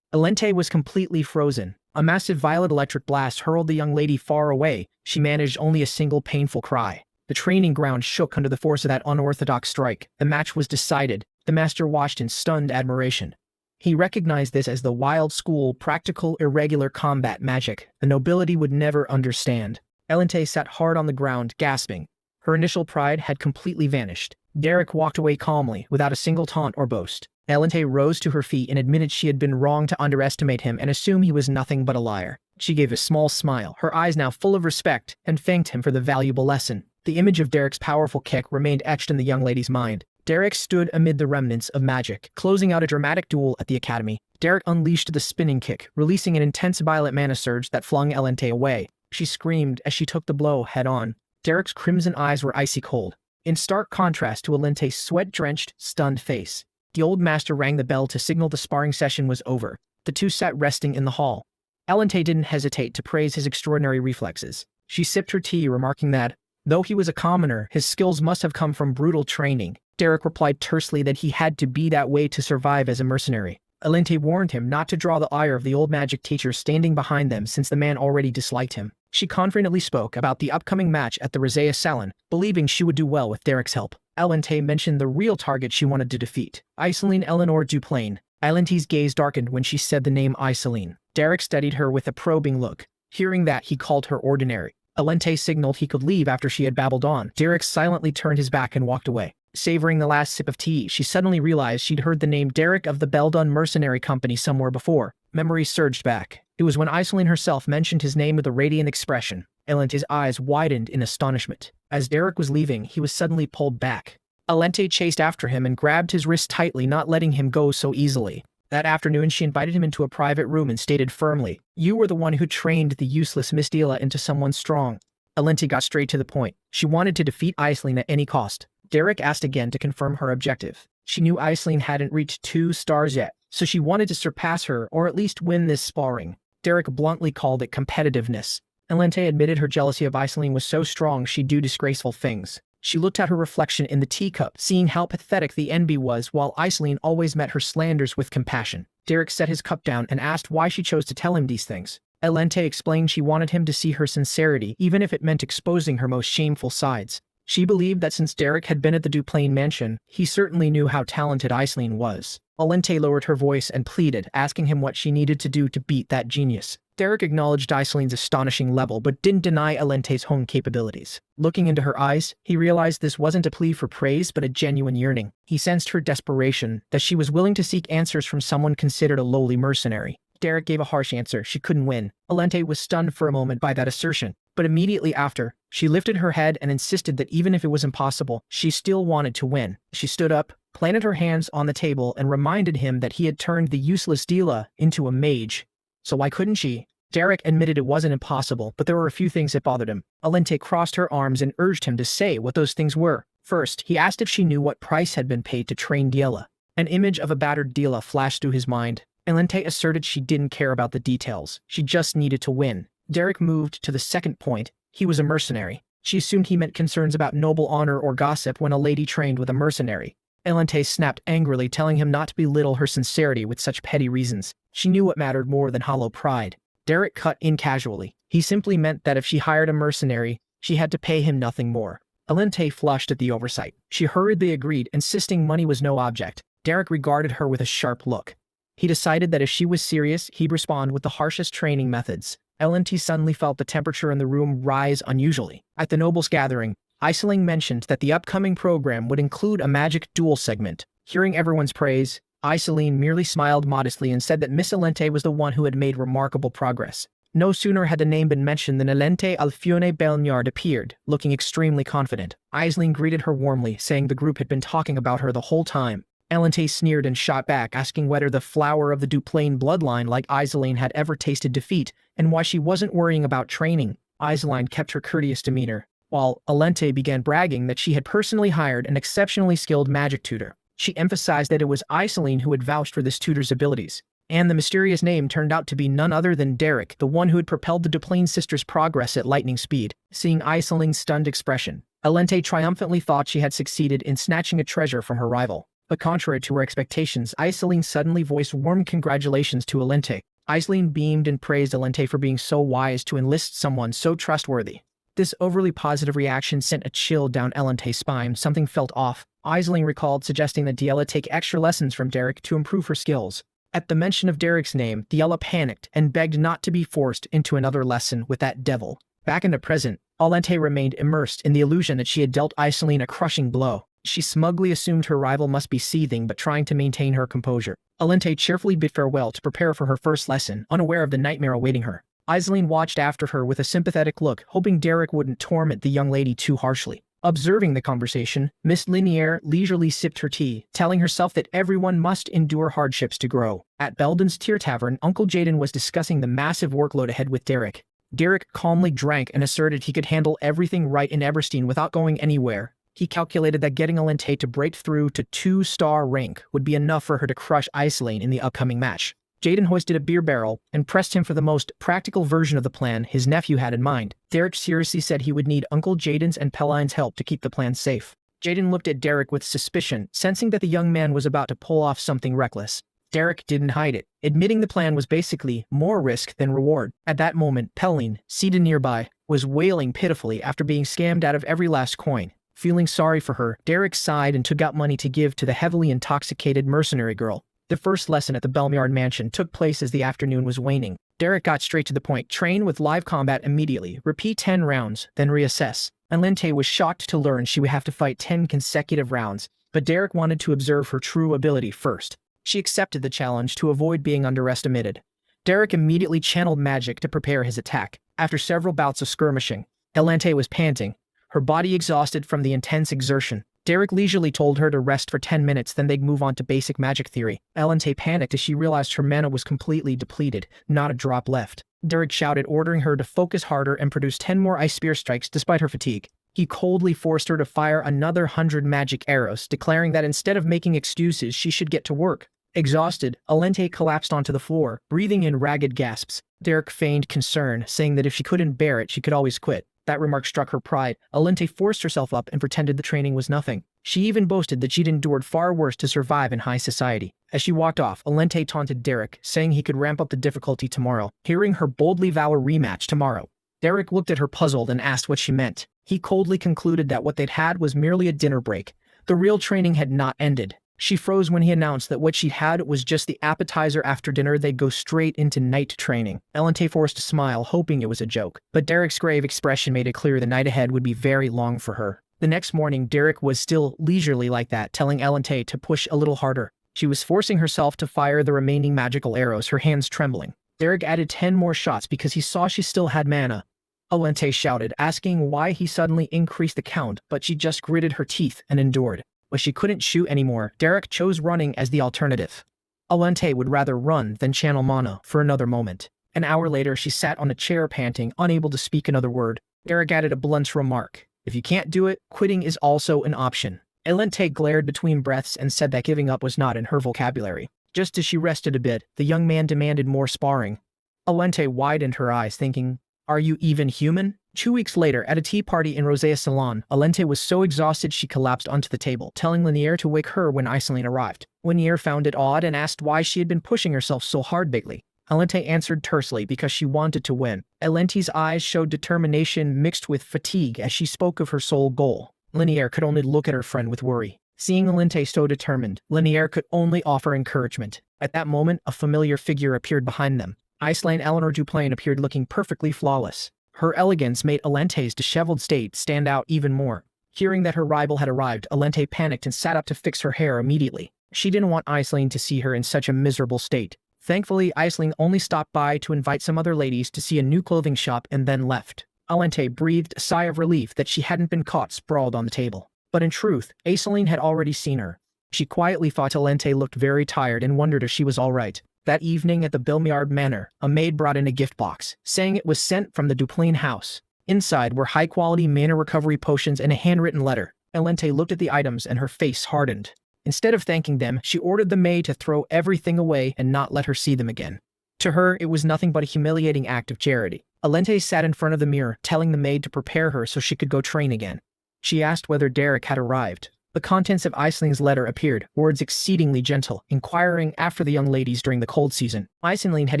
Alente was completely frozen. A massive violet electric blast hurled the young lady far away. She managed only a single painful cry. The training ground shook under the force of that unorthodox strike. The match was decided. The master watched in stunned admiration. He recognized this as the wild school, practical, irregular combat magic the nobility would never understand. Elente sat hard on the ground, gasping. Her initial pride had completely vanished. Derek walked away calmly, without a single taunt or boast. Elente rose to her feet and admitted she had been wrong to underestimate him and assume he was nothing but a liar. She gave a small smile, her eyes now full of respect, and thanked him for the valuable lesson. The image of Derek's powerful kick remained etched in the young lady's mind. Derek stood amid the remnants of magic, closing out a dramatic duel at the academy. Derek unleashed the spinning kick, releasing an intense violet mana surge that flung Elente away. She screamed as she took the blow head-on. Derek's crimson eyes were icy cold, in stark contrast to Alente's sweat-drenched, stunned face. The old master rang the bell to signal the sparring session was over. The two sat resting in the hall. Elente didn't hesitate to praise his extraordinary reflexes. She sipped her tea, remarking that, though he was a commoner, his skills must have come from brutal training. Derek replied tersely that he had to be that way to survive as a mercenary. Elente warned him not to draw the ire of the old magic teacher standing behind them since the man already disliked him. She confidently spoke about the upcoming match at the Rosea Salon, believing she would do well with Derek's help. Elente mentioned the real target she wanted to defeat, Iseline Eleanor Duplain. Elente's gaze darkened when she said the name Iseline. Derek studied her with a probing look. Hearing that, he called her ordinary. Elente signaled he could leave after she had babbled on. Derek silently turned his back and walked away. Savoring the last sip of tea, she suddenly realized she'd heard the name Derek of the Beldon Mercenary Company somewhere before. Memory surged back. It was when Iseline herself mentioned his name with a radiant expression. Elente's eyes widened in astonishment. As Derek was leaving, he was suddenly pulled back. Elente chased after him and grabbed his wrist tightly, not letting him go so easily. That afternoon, she invited him into a private room and stated firmly, "You were the one who trained the useless Miss Dila into someone strong." Elente got straight to the point. She wanted to defeat Iseline at any cost. Derek asked again to confirm her objective. She knew Iseline hadn't reached 2 stars yet, so she wanted to surpass her or at least win this sparring. Derek bluntly called it competitiveness. Elente admitted her jealousy of Iseline was so strong she'd do disgraceful things. She looked at her reflection in the teacup, seeing how pathetic the envy was, while Iseline always met her slanders with compassion. Derek set his cup down and asked why she chose to tell him these things. Elente explained she wanted him to see her sincerity, even if it meant exposing her most shameful sides. She believed that since Derek had been at the Duplain mansion, he certainly knew how talented Iseline was. Elente lowered her voice and pleaded, asking him what she needed to do to beat that genius. Derek acknowledged Iseline's astonishing level, but didn't deny Elente's own capabilities. Looking into her eyes, he realized this wasn't a plea for praise, but a genuine yearning. He sensed her desperation, that she was willing to seek answers from someone considered a lowly mercenary. Derek gave a harsh answer. She couldn't win. Elente was stunned for a moment by that assertion, but immediately after, she lifted her head and insisted that even if it was impossible, she still wanted to win. She stood up, planted her hands on the table, and reminded him that he had turned the useless Dila into a mage. So why couldn't she? Derek admitted it wasn't impossible, but there were a few things that bothered him. Elente crossed her arms and urged him to say what those things were. First, he asked if she knew what price had been paid to train Dila. An image of a battered Dila flashed through his mind. Elente asserted she didn't care about the details, she just needed to win. Derek moved to the second point. He was a mercenary. She assumed he meant concerns about noble honor or gossip when a lady trained with a mercenary. Elente snapped angrily, telling him not to belittle her sincerity with such petty reasons. She knew what mattered more than hollow pride. Derek cut in casually. He simply meant that if she hired a mercenary, she had to pay him nothing more. Elente flushed at the oversight. She hurriedly agreed, insisting money was no object. Derek regarded her with a sharp look. He decided that if she was serious, he'd respond with the harshest training methods. Elente suddenly felt the temperature in the room rise unusually. At the nobles' gathering, Iceling mentioned that the upcoming program would include a magic duel segment. Hearing everyone's praise, Iceline merely smiled modestly and said that Miss Elente was the one who had made remarkable progress. No sooner had the name been mentioned than Elente Alfione Belniard appeared, looking extremely confident. Iceline greeted her warmly, saying the group had been talking about her the whole time. Elente sneered and shot back, asking whether the flower of the Duplain bloodline like Iseline had ever tasted defeat, and why she wasn't worrying about training. Iseline kept her courteous demeanor, while Elente began bragging that she had personally hired an exceptionally skilled magic tutor. She emphasized that it was Iseline who had vouched for this tutor's abilities. And the mysterious name turned out to be none other than Derek, the one who had propelled the Duplain sisters' progress at lightning speed. Seeing Iseline's stunned expression, Elente triumphantly thought she had succeeded in snatching a treasure from her rival. But contrary to her expectations, Iseline suddenly voiced warm congratulations to Elente. Iseline beamed and praised Elente for being so wise to enlist someone so trustworthy. This overly positive reaction sent a chill down Elente's spine. Something felt off. Iseline recalled suggesting that Diella take extra lessons from Derek to improve her skills. At the mention of Derek's name, Diella panicked and begged not to be forced into another lesson with that devil. Back in the present, Elente remained immersed in the illusion that she had dealt Iseline a crushing blow. She smugly assumed her rival must be seething but trying to maintain her composure. Elente cheerfully bid farewell to prepare for her first lesson, unaware of the nightmare awaiting her. Iseline watched after her with a sympathetic look, hoping Derek wouldn't torment the young lady too harshly. Observing the conversation, Miss Linier leisurely sipped her tea, telling herself that everyone must endure hardships to grow. At Belden's Tear Tavern, Uncle Jaden was discussing the massive workload ahead with Derek. Derek calmly drank and asserted he could handle everything right in Eberstein without going anywhere. He calculated that getting Elente to break through to 2-star rank would be enough for her to crush Iseline in the upcoming match. Jaden hoisted a beer barrel and pressed him for the most practical version of the plan his nephew had in mind. Derek seriously said he would need Uncle Jaden's and Pelline's help to keep the plan safe. Jaden looked at Derek with suspicion, sensing that the young man was about to pull off something reckless. Derek didn't hide it, admitting the plan was basically more risk than reward. At that moment, Pelline, seated nearby, was wailing pitifully after being scammed out of every last coin. Feeling sorry for her, Derek sighed and took out money to give to the heavily intoxicated mercenary girl. The first lesson at the Belmiard mansion took place as the afternoon was waning. Derek got straight to the point. Train with live combat immediately. Repeat 10 rounds, then reassess. Elente was shocked to learn she would have to fight 10 consecutive rounds, but Derek wanted to observe her true ability first. She accepted the challenge to avoid being underestimated. Derek immediately channeled magic to prepare his attack. After several bouts of skirmishing, Elente was panting, her body exhausted from the intense exertion. Derek leisurely told her to rest for 10 minutes, then they'd move on to basic magic theory. Elente panicked as she realized her mana was completely depleted, not a drop left. Derek shouted, ordering her to focus harder and produce 10 more ice spear strikes despite her fatigue. He coldly forced her to fire another 100 magic arrows, declaring that instead of making excuses, she should get to work. Exhausted, Elente collapsed onto the floor, breathing in ragged gasps. Derek feigned concern, saying that if she couldn't bear it, she could always quit. That remark struck her pride. Elente forced herself up and pretended the training was nothing. She even boasted that she'd endured far worse to survive in high society. As she walked off, Elente taunted Derek, saying he could ramp up the difficulty tomorrow, hearing her boldly vow a rematch tomorrow. Derek looked at her puzzled and asked what she meant. He coldly concluded that what they'd had was merely a dinner break. The real training had not ended. She froze when he announced that what she'd had was just the appetizer. After dinner, they'd go straight into night training. Elente forced a smile, hoping it was a joke, but Derek's grave expression made it clear the night ahead would be very long for her. The next morning, Derek was still leisurely like that, telling Elente to push a little harder. She was forcing herself to fire the remaining magical arrows, her hands trembling. Derek added 10 more shots because he saw she still had mana. Elente shouted, asking why he suddenly increased the count, but she just gritted her teeth and endured. When she couldn't shoot anymore, Derek chose running as the alternative. Elente would rather run than channel mana for another moment. An hour later, she sat on a chair panting, unable to speak another word. Derek added a blunt remark. If you can't do it, quitting is also an option. Elente glared between breaths and said that giving up was not in her vocabulary. Just as she rested a bit, the young man demanded more sparring. Alente widened her eyes, thinking, "Are you even human?" 2 weeks later, at a tea party in Rosea's salon, Alente was so exhausted she collapsed onto the table, telling Lanier to wake her when Iceline arrived. Lanier found it odd and asked why she had been pushing herself so hard lately. Alente answered tersely because she wanted to win. Alente's eyes showed determination mixed with fatigue as she spoke of her sole goal. Lanier could only look at her friend with worry. Seeing Alente so determined, Lanier could only offer encouragement. At that moment, a familiar figure appeared behind them. Iceline Eleanor Duplain appeared looking perfectly flawless. Her elegance made Alente's disheveled state stand out even more. Hearing that her rival had arrived, Alente panicked and sat up to fix her hair immediately. She didn't want Iceline to see her in such a miserable state. Thankfully, Iceline only stopped by to invite some other ladies to see a new clothing shop and then left. Alente breathed a sigh of relief that she hadn't been caught sprawled on the table. But in truth, Iceline had already seen her. She quietly thought Alente looked very tired and wondered if she was all right. That evening at the Belmiard Manor, a maid brought in a gift box, saying it was sent from the Duplain house. Inside were high-quality mana recovery potions and a handwritten letter. Alente looked at the items and her face hardened. Instead of thanking them, she ordered the maid to throw everything away and not let her see them again. To her, it was nothing but a humiliating act of charity. Alente sat in front of the mirror, telling the maid to prepare her so she could go train again. She asked whether Derek had arrived. The contents of Iceline's letter appeared, words exceedingly gentle, inquiring after the young ladies during the cold season. Iceline had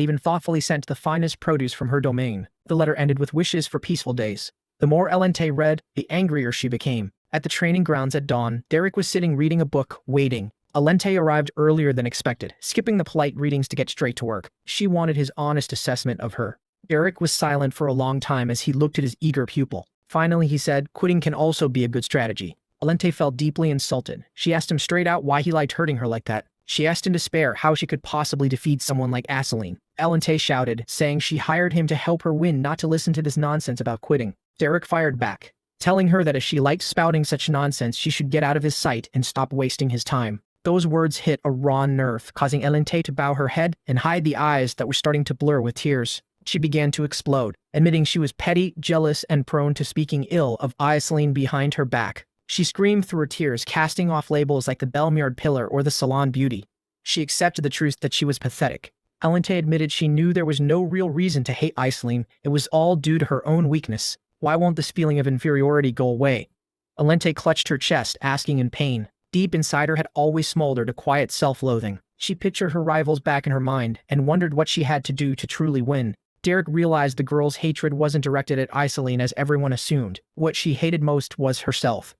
even thoughtfully sent the finest produce from her domain. The letter ended with wishes for peaceful days. The more Alente read, the angrier she became. At the training grounds at dawn, Derek was sitting reading a book, waiting. Alente arrived earlier than expected, skipping the polite readings to get straight to work. She wanted his honest assessment of her. Derek was silent for a long time as he looked at his eager pupil. Finally, he said, "Quitting can also be a good strategy." Alente felt deeply insulted. She asked him straight out why he liked hurting her like that. She asked in despair how she could possibly defeat someone like Iceline. Alente shouted, saying she hired him to help her win, not to listen to this nonsense about quitting. Derek fired back, telling her that if she liked spouting such nonsense, she should get out of his sight and stop wasting his time. Those words hit a raw nerve, causing Alente to bow her head and hide the eyes that were starting to blur with tears. She began to explode, admitting she was petty, jealous, and prone to speaking ill of Iceline behind her back. She screamed through her tears, casting off labels like the Belmiard Pillar or the Salon Beauty. She accepted the truth that she was pathetic. Alente admitted she knew there was no real reason to hate Iceline. It was all due to her own weakness. Why won't this feeling of inferiority go away? Alente clutched her chest, asking in pain. Deep inside her had always smoldered a quiet self-loathing. She pictured her rivals back in her mind and wondered what she had to do to truly win. Derek realized the girl's hatred wasn't directed at Iceline as everyone assumed. What she hated most was herself.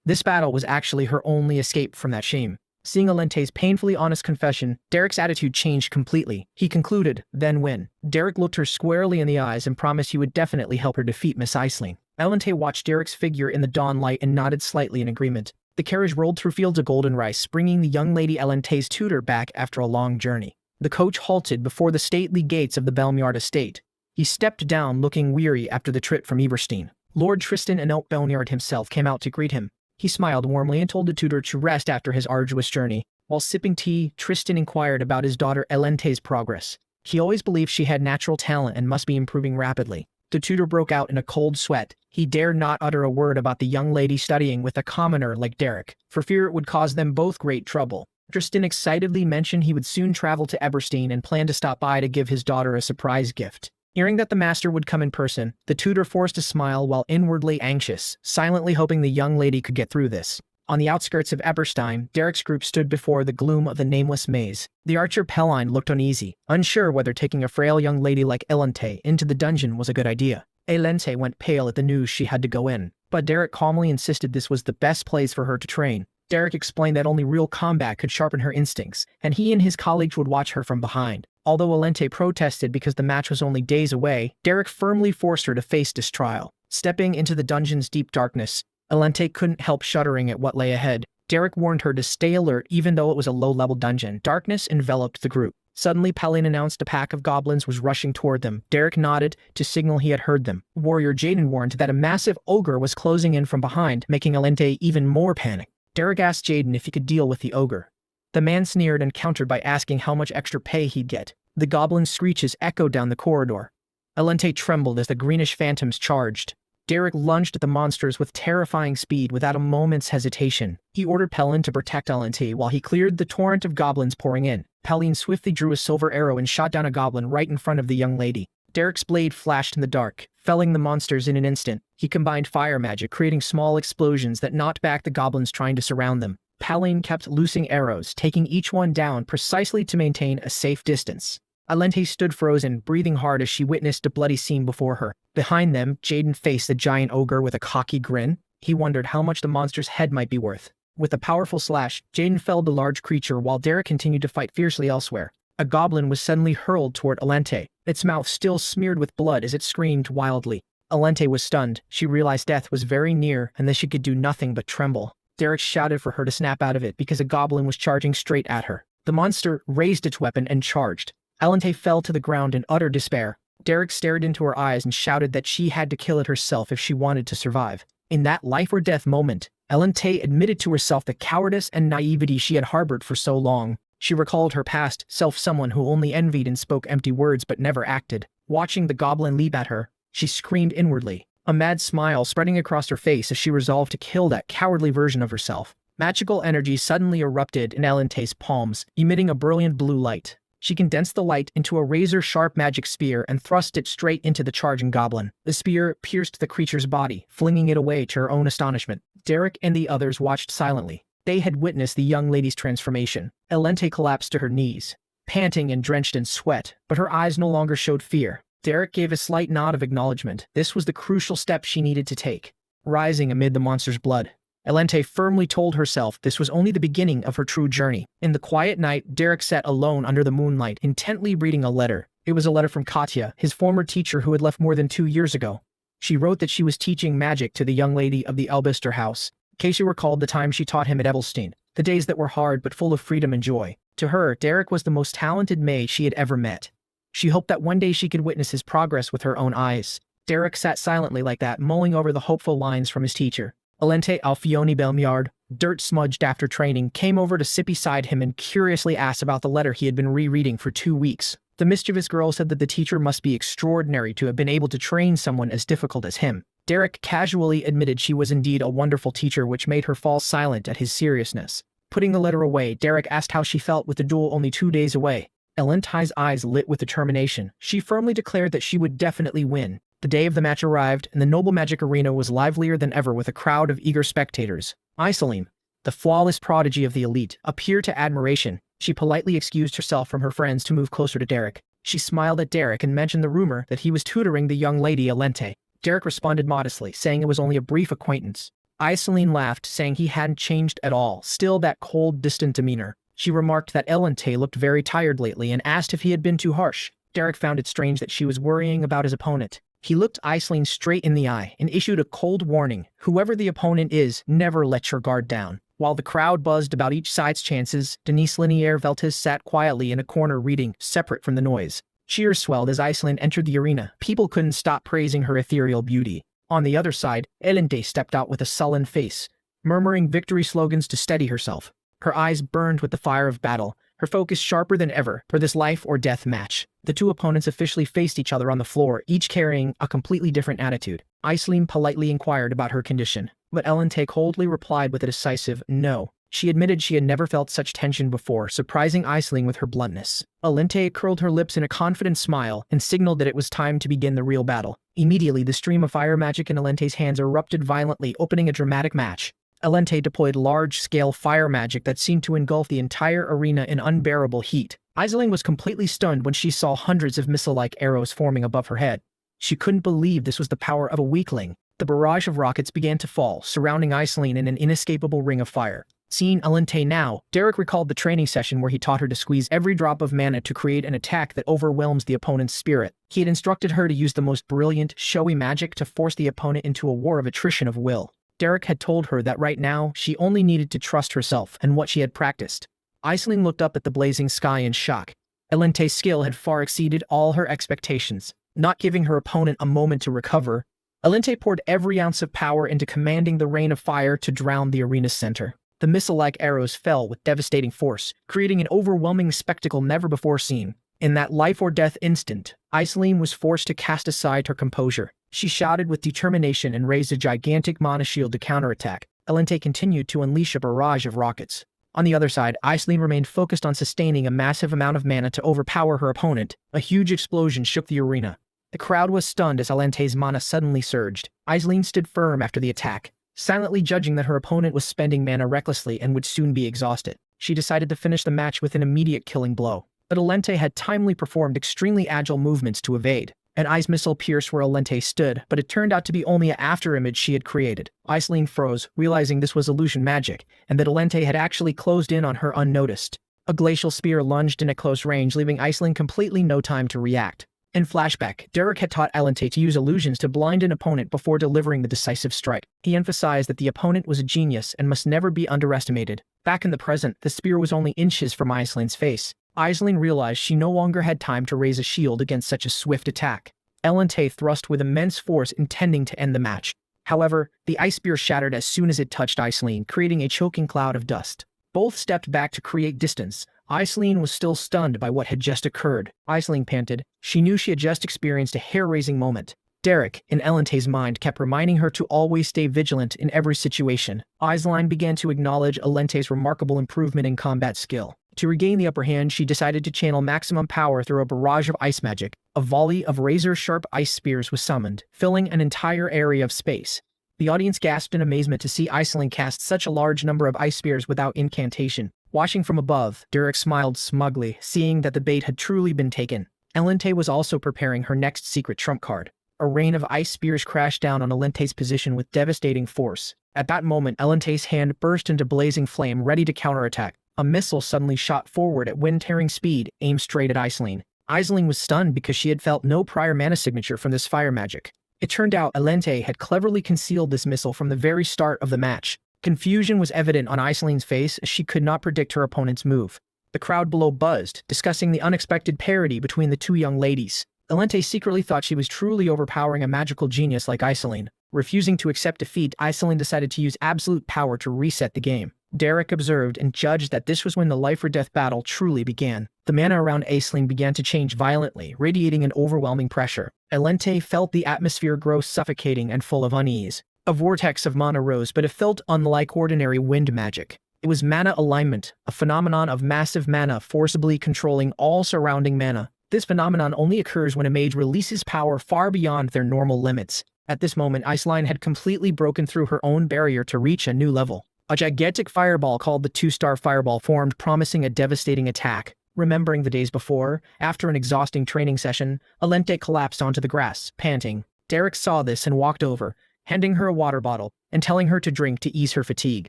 This battle was actually her only escape from that shame. Seeing Alente's painfully honest confession, Derek's attitude changed completely. He concluded, "Then win." Derek looked her squarely in the eyes and promised he would definitely help her defeat Miss Iceline. Alente watched Derek's figure in the dawn light and nodded slightly in agreement. The carriage rolled through fields of golden rice, bringing the young lady Alente's tutor back after a long journey. The coach halted before the stately gates of the Belmiard estate. He stepped down, looking weary after the trip from Eberstein. Lord Tristan Anelt Belmiard himself came out to greet him. He smiled warmly and told the tutor to rest after his arduous journey. While sipping tea, Tristan inquired about his daughter Alente's progress. He always believed she had natural talent and must be improving rapidly. The tutor broke out in a cold sweat. He dared not utter a word about the young lady studying with a commoner like Derek, for fear it would cause them both great trouble. Tristan excitedly mentioned he would soon travel to Eberstein and planned to stop by to give his daughter a surprise gift. Hearing that the master would come in person, the tutor forced a smile while inwardly anxious, silently hoping the young lady could get through this. On the outskirts of Eberstein, Derek's group stood before the gloom of the nameless maze. The archer Pelline looked uneasy, unsure whether taking a frail young lady like Alente into the dungeon was a good idea. Alente went pale at the news she had to go in, but Derek calmly insisted this was the best place for her to train. Derek explained that only real combat could sharpen her instincts, and he and his colleagues would watch her from behind. Although Alente protested because the match was only days away, Derek firmly forced her to face this trial. Stepping into the dungeon's deep darkness, Alente couldn't help shuddering at what lay ahead. Derek warned her to stay alert even though it was a low-level dungeon. Darkness enveloped the group. Suddenly, Pelline announced a pack of goblins was rushing toward them. Derek nodded to signal he had heard them. Warrior Jaden warned that a massive ogre was closing in from behind, making Alente even more panicked. Derek asked Jaden if he could deal with the ogre. The man sneered and countered by asking how much extra pay he'd get. The goblin's screeches echoed down the corridor. Alente trembled as the greenish phantoms charged. Derek lunged at the monsters with terrifying speed without a moment's hesitation. He ordered Pelin to protect Alente while he cleared the torrent of goblins pouring in. Pelin swiftly drew a silver arrow and shot down a goblin right in front of the young lady. Derek's blade flashed in the dark, felling the monsters in an instant. He combined fire magic, creating small explosions that knocked back the goblins trying to surround them. Pelin kept loosing arrows, taking each one down precisely to maintain a safe distance. Alente stood frozen, breathing hard as she witnessed a bloody scene before her. Behind them, Jaden faced the giant ogre with a cocky grin. He wondered how much the monster's head might be worth. With a powerful slash, Jaden felled the large creature while Derek continued to fight fiercely elsewhere. A goblin was suddenly hurled toward Alente, its mouth still smeared with blood as it screamed wildly. Alente was stunned. She realized death was very near and that she could do nothing but tremble. Derek shouted for her to snap out of it because a goblin was charging straight at her. The monster raised its weapon and charged. Alente fell to the ground in utter despair. Derek stared into her eyes and shouted that she had to kill it herself if she wanted to survive. In that life-or-death moment, Alente admitted to herself the cowardice and naivety she had harbored for so long. She recalled her past self, someone who only envied and spoke empty words but never acted. Watching the goblin leap at her, she screamed inwardly, a mad smile spreading across her face as she resolved to kill that cowardly version of herself. Magical energy suddenly erupted in Alente's palms, emitting a brilliant blue light. She condensed the light into a razor-sharp magic spear and thrust it straight into the charging goblin. The spear pierced the creature's body, flinging it away to her own astonishment. Derek and the others watched silently. They had witnessed the young lady's transformation. Alente collapsed to her knees, panting and drenched in sweat, but her eyes no longer showed fear. Derek gave a slight nod of acknowledgement. This was the crucial step she needed to take. Rising amid the monster's blood, Alente firmly told herself this was only the beginning of her true journey. In the quiet night, Derek sat alone under the moonlight, intently reading a letter. It was a letter from Katya, his former teacher who had left more than 2 years ago. She wrote that she was teaching magic to the young lady of the Elbister house. Casey recalled the time she taught him at Evelstein, the days that were hard but full of freedom and joy. To her, Derek was the most talented mage she had ever met. She hoped that one day she could witness his progress with her own eyes. Derek sat silently like that, mulling over the hopeful lines from his teacher. Alente Alfioni Belmiard, dirt-smudged after training, came over to sit beside him and curiously asked about the letter he had been rereading for 2 weeks. The mischievous girl said that the teacher must be extraordinary to have been able to train someone as difficult as him. Derek casually admitted she was indeed a wonderful teacher, which made her fall silent at his seriousness. Putting the letter away, Derek asked how she felt with the duel only 2 days away. Alente's eyes lit with determination. She firmly declared that she would definitely win. The day of the match arrived, and the Noble Magic Arena was livelier than ever with a crowd of eager spectators. Iselim, the flawless prodigy of the elite, appeared to admiration. She politely excused herself from her friends to move closer to Derek. She smiled at Derek and mentioned the rumor that he was tutoring the young lady Alente. Derek responded modestly, saying it was only a brief acquaintance. Iselim laughed, saying he hadn't changed at all, still that cold, distant demeanor. She remarked that Alente looked very tired lately and asked if he had been too harsh. Derek found it strange that she was worrying about his opponent. He looked Iselim straight in the eye and issued a cold warning. Whoever the opponent is, never let your guard down. While the crowd buzzed about each side's chances, Denise Linier Veltes sat quietly in a corner reading, separate from the noise. Cheers swelled as Iselim entered the arena. People couldn't stop praising her ethereal beauty. On the other side, Elente stepped out with a sullen face, murmuring victory slogans to steady herself. Her eyes burned with the fire of battle, her focus sharper than ever for this life-or-death match. The two opponents officially faced each other on the floor, each carrying a completely different attitude. Iselim politely inquired about her condition, but Elente coldly replied with a decisive no. She admitted she had never felt such tension before, surprising Iselim with her bluntness. Elente curled her lips in a confident smile and signaled that it was time to begin the real battle. Immediately, the stream of fire magic in Elente's hands erupted violently, opening a dramatic match. Elente deployed large-scale fire magic that seemed to engulf the entire arena in unbearable heat. Iseling was completely stunned when she saw hundreds of missile-like arrows forming above her head. She couldn't believe this was the power of a weakling. The barrage of rockets began to fall, surrounding Iseling in an inescapable ring of fire. Seeing Elente now, Derek recalled the training session where he taught her to squeeze every drop of mana to create an attack that overwhelms the opponent's spirit. He had instructed her to use the most brilliant, showy magic to force the opponent into a war of attrition of will. Derek had told her that right now, she only needed to trust herself and what she had practiced. Iseling looked up at the blazing sky in shock. Elente's skill had far exceeded all her expectations. Not giving her opponent a moment to recover, Elente poured every ounce of power into commanding the rain of fire to drown the arena's center. The missile-like arrows fell with devastating force, creating an overwhelming spectacle never before seen. In that life-or-death instant, Iselim was forced to cast aside her composure. She shouted with determination and raised a gigantic mana shield to counterattack. Elente continued to unleash a barrage of rockets. On the other side, Aislinn remained focused on sustaining a massive amount of mana to overpower her opponent. A huge explosion shook the arena. The crowd was stunned as Elente's mana suddenly surged. Aislinn stood firm after the attack, silently judging that her opponent was spending mana recklessly and would soon be exhausted. She decided to finish the match with an immediate killing blow. But Elente had timely performed extremely agile movements to evade. An ice missile pierced where Elente stood, but it turned out to be only an afterimage she had created. Aislinn froze, realizing this was illusion magic, and that Elente had actually closed in on her unnoticed. A glacial spear lunged in at close range, leaving Aislinn completely no time to react. In flashback, Derek had taught Elente to use illusions to blind an opponent before delivering the decisive strike. He emphasized that the opponent was a genius and must never be underestimated. Back in the present, the spear was only inches from Aislinn's face. Aislinn realized she no longer had time to raise a shield against such a swift attack. Elente thrust with immense force, intending to end the match. However, the ice spear shattered as soon as it touched Aislinn, creating a choking cloud of dust. Both stepped back to create distance. Aislinn was still stunned by what had just occurred. Aislinn panted. She knew she had just experienced a hair-raising moment. Derek, in Elente's mind, kept reminding her to always stay vigilant in every situation. Aislinn began to acknowledge Elente's remarkable improvement in combat skill. To regain the upper hand, she decided to channel maximum power through a barrage of ice magic. A volley of razor-sharp ice spears was summoned, filling an entire area of space. The audience gasped in amazement to see Aislinn cast such a large number of ice spears without incantation. Watching from above, Derek smiled smugly, seeing that the bait had truly been taken. Elente was also preparing her next secret trump card. A rain of ice spears crashed down on Elente's position with devastating force. At that moment, Elente's hand burst into blazing flame, ready to counterattack. A missile suddenly shot forward at wind-tearing speed, aimed straight at Aislinn. Aislinn was stunned because she had felt no prior mana signature from this fire magic. It turned out Elente had cleverly concealed this missile from the very start of the match. Confusion was evident on Aislinn's face as she could not predict her opponent's move. The crowd below buzzed, discussing the unexpected parity between the two young ladies. Elente secretly thought she was truly overpowering a magical genius like Aislinn. Refusing to accept defeat, Aislinn decided to use absolute power to reset the game. Derek observed and judged that this was when the life-or-death battle truly began. The mana around Aislinn began to change violently, radiating an overwhelming pressure. Elente felt the atmosphere grow suffocating and full of unease. A vortex of mana rose, but it felt unlike ordinary wind magic. It was mana alignment, a phenomenon of massive mana forcibly controlling all surrounding mana. This phenomenon only occurs when a mage releases power far beyond their normal limits. At this moment, Aislinn had completely broken through her own barrier to reach a new level. A gigantic fireball called the 2-star fireball formed, promising a devastating attack. Remembering the days before, after an exhausting training session, Elente collapsed onto the grass, panting. Derek saw this and walked over, handing her a water bottle and telling her to drink to ease her fatigue.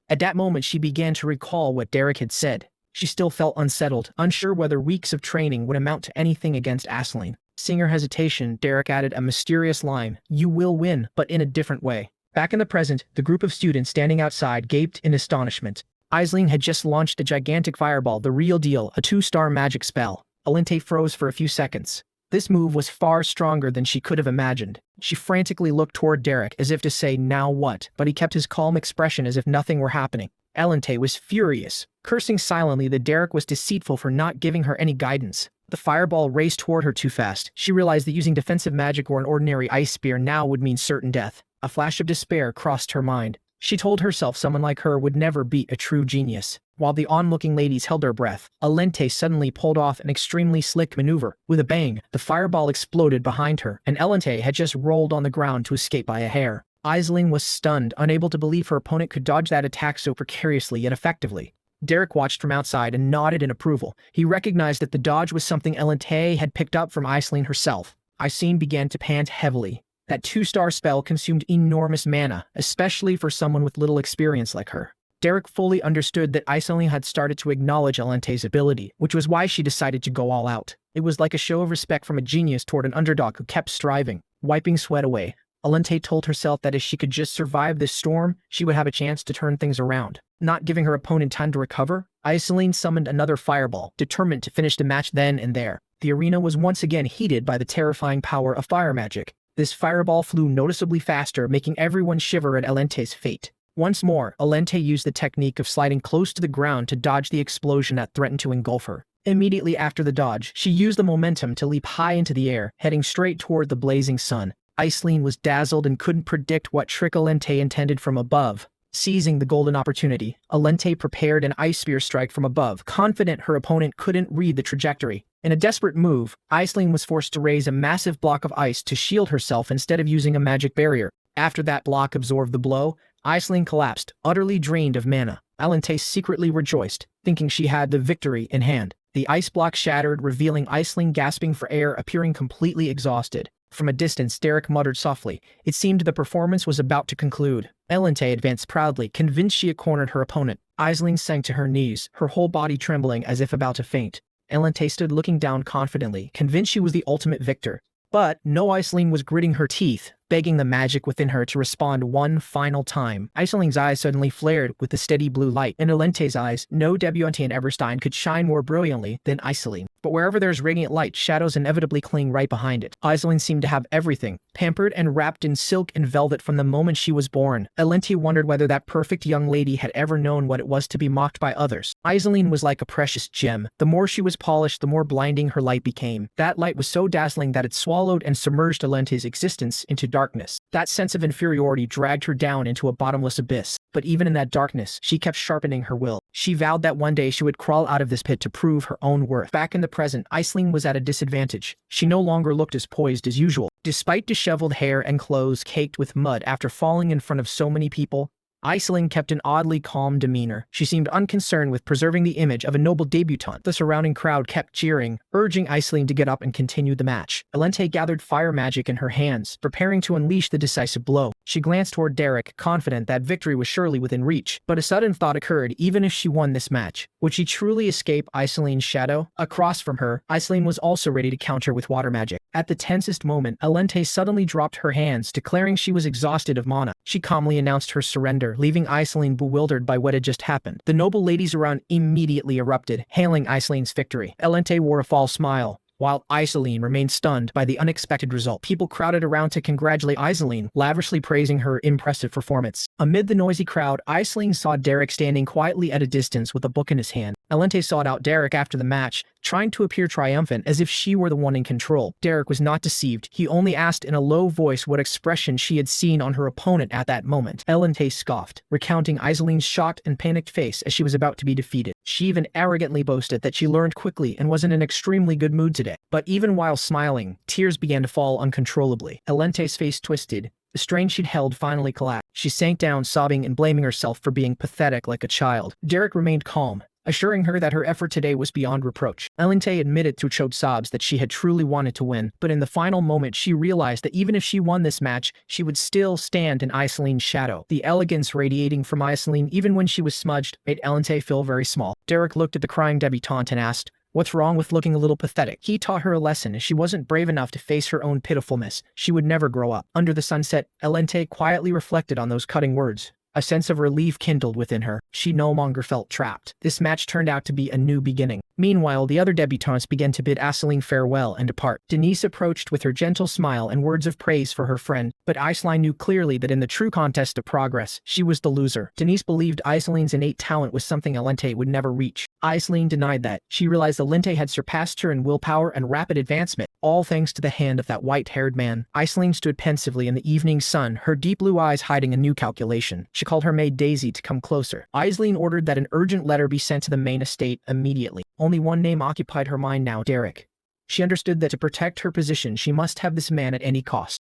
At that moment, she began to recall what Derek had said. She still felt unsettled, unsure whether weeks of training would amount to anything against Aislinn. Seeing her hesitation, Derek added a mysterious line, "You will win, but in a different way." Back in the present, the group of students standing outside gaped in astonishment. Aislinn had just launched a gigantic fireball, the real deal, a 2-star magic spell. Elente froze for a few seconds. This move was far stronger than she could have imagined. She frantically looked toward Derek as if to say, "Now what?" but he kept his calm expression as if nothing were happening. Elente was furious, cursing silently that Derek was deceitful for not giving her any guidance. The fireball raced toward her too fast. She realized that using defensive magic or an ordinary ice spear now would mean certain death. A flash of despair crossed her mind. She told herself someone like her would never beat a true genius. While the onlooking ladies held their breath, Elente suddenly pulled off an extremely slick maneuver. With a bang, the fireball exploded behind her, and Elente had just rolled on the ground to escape by a hair. Aislinn was stunned, unable to believe her opponent could dodge that attack so precariously yet effectively. Derek watched from outside and nodded in approval. He recognized that the dodge was something Elente had picked up from Aislinn herself. Aislinn began to pant heavily. That 2-star spell consumed enormous mana, especially for someone with little experience like her. Derek fully understood that Aislinn had started to acknowledge Elente's ability, which was why she decided to go all out. It was like a show of respect from a genius toward an underdog who kept striving. Wiping sweat away, Elente told herself that if she could just survive this storm, she would have a chance to turn things around. Not giving her opponent time to recover, Aislinn summoned another fireball, determined to finish the match then and there. The arena was once again heated by the terrifying power of fire magic. This fireball flew noticeably faster, making everyone shiver at Elente's fate. Once more, Elente used the technique of sliding close to the ground to dodge the explosion that threatened to engulf her. Immediately after the dodge, she used the momentum to leap high into the air, heading straight toward the blazing sun. Aislinn was dazzled and couldn't predict what trick Alente intended from above. Seizing the golden opportunity, Alente prepared an ice spear strike from above, confident her opponent couldn't read the trajectory. In a desperate move, Aislinn was forced to raise a massive block of ice to shield herself instead of using a magic barrier. After that block absorbed the blow, Aislinn collapsed, utterly drained of mana. Alente secretly rejoiced, thinking she had the victory in hand. The ice block shattered, revealing Aislinn gasping for air, appearing completely exhausted. From a distance, Derek muttered softly. It seemed the performance was about to conclude. Alente advanced proudly, convinced she had cornered her opponent. Aislinn sank to her knees, her whole body trembling as if about to faint. Alente stood looking down confidently, convinced she was the ultimate victor. But no, Aislinn was gritting her teeth, begging the magic within her to respond one final time. Aislinn's eyes suddenly flared with the steady blue light. In Alente's eyes, no debutante in Everstein could shine more brilliantly than Aislinn. But wherever there's radiant light, shadows inevitably cling right behind it. Aislinn seemed to have everything, pampered and wrapped in silk and velvet from the moment she was born. Alente wondered whether that perfect young lady had ever known what it was to be mocked by others. Aislinn was like a precious gem. The more she was polished, the more blinding her light became. That light was so dazzling that it swallowed and submerged Alente's existence into darkness. That sense of inferiority dragged her down into a bottomless abyss. But even in that darkness, she kept sharpening her will. She vowed that one day she would crawl out of this pit to prove her own worth. Back in the present, Aislinn was at a disadvantage. She no longer looked as poised as usual. Despite disheveled hair and clothes caked with mud after falling in front of so many people, Aislinn kept an oddly calm demeanor. She seemed unconcerned with preserving the image of a noble debutante. The surrounding crowd kept cheering, urging Aislinn to get up and continue the match. Alente gathered fire magic in her hands, preparing to unleash the decisive blow. She glanced toward Derek, confident that victory was surely within reach. But a sudden thought occurred. Even if she won this match, would she truly escape Aislinn's shadow? Across from her, Aislinn was also ready to counter with water magic. At the tensest moment, Alente suddenly dropped her hands, declaring she was exhausted of mana. She calmly announced her surrender, leaving Aislinn bewildered by what had just happened. The noble ladies around immediately erupted, hailing Aislinn's victory. Alente wore a false smile, while Aislinn remained stunned by the unexpected result. People crowded around to congratulate Aislinn, lavishly praising her impressive performance. Amid the noisy crowd, Aislinn saw Derek standing quietly at a distance with a book in his hand. Alente sought out Derek after the match, trying to appear triumphant as if she were the one in control. Derek was not deceived. He only asked in a low voice what expression she had seen on her opponent at that moment. Alente scoffed, recounting Aislinn's shocked and panicked face as she was about to be defeated. She even arrogantly boasted that she learned quickly and was in an extremely good mood today. But even while smiling, tears began to fall uncontrollably. Alente's face twisted. The strain she'd held finally collapsed. She sank down, sobbing and blaming herself for being pathetic like a child. Derek remained calm, assuring her that her effort today was beyond reproach. Alente admitted through choked sobs that she had truly wanted to win, but in the final moment she realized that even if she won this match, she would still stand in Aislinn's shadow. The elegance radiating from Aislinn, even when she was smudged, made Alente feel very small. Derek looked at the crying debutante and asked, "What's wrong with looking a little pathetic?" He taught her a lesson. If she wasn't brave enough to face her own pitifulness, she would never grow up. Under the sunset, Alente quietly reflected on those cutting words. A sense of relief kindled within her. She no longer felt trapped. This match turned out to be a new beginning. Meanwhile, the other debutantes began to bid Aislinn farewell and depart. Denise approached with her gentle smile and words of praise for her friend, but Aislinn knew clearly that in the true contest of progress, she was the loser. Denise believed Aislinn's innate talent was something Alente would never reach. Aislinn denied that. She realized Alente had surpassed her in willpower and rapid advancement, all thanks to the hand of that white-haired man. Aislinn stood pensively in the evening sun, her deep blue eyes hiding a new calculation. She called her maid Daisy to come closer. Aislinn ordered that an urgent letter be sent to the main estate immediately. Only one name occupied her mind now: Derek. She understood that to protect her position, she must have this man at any cost.